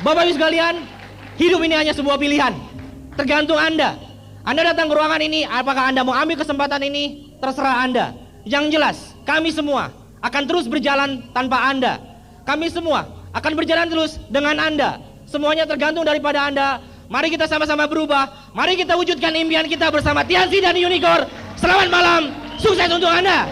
Bapak Ibu sekalian, hidup ini hanya sebuah pilihan. Tergantung Anda. Anda datang ke ruangan ini, apakah Anda mau ambil kesempatan ini? Terserah Anda. Yang jelas, kami semua akan terus berjalan tanpa Anda. Kami semua akan berjalan terus dengan Anda. Semuanya tergantung daripada Anda. Mari kita sama-sama berubah. Mari kita wujudkan impian kita bersama Tiansi dan Unicorn. Selamat malam, sukses untuk Anda.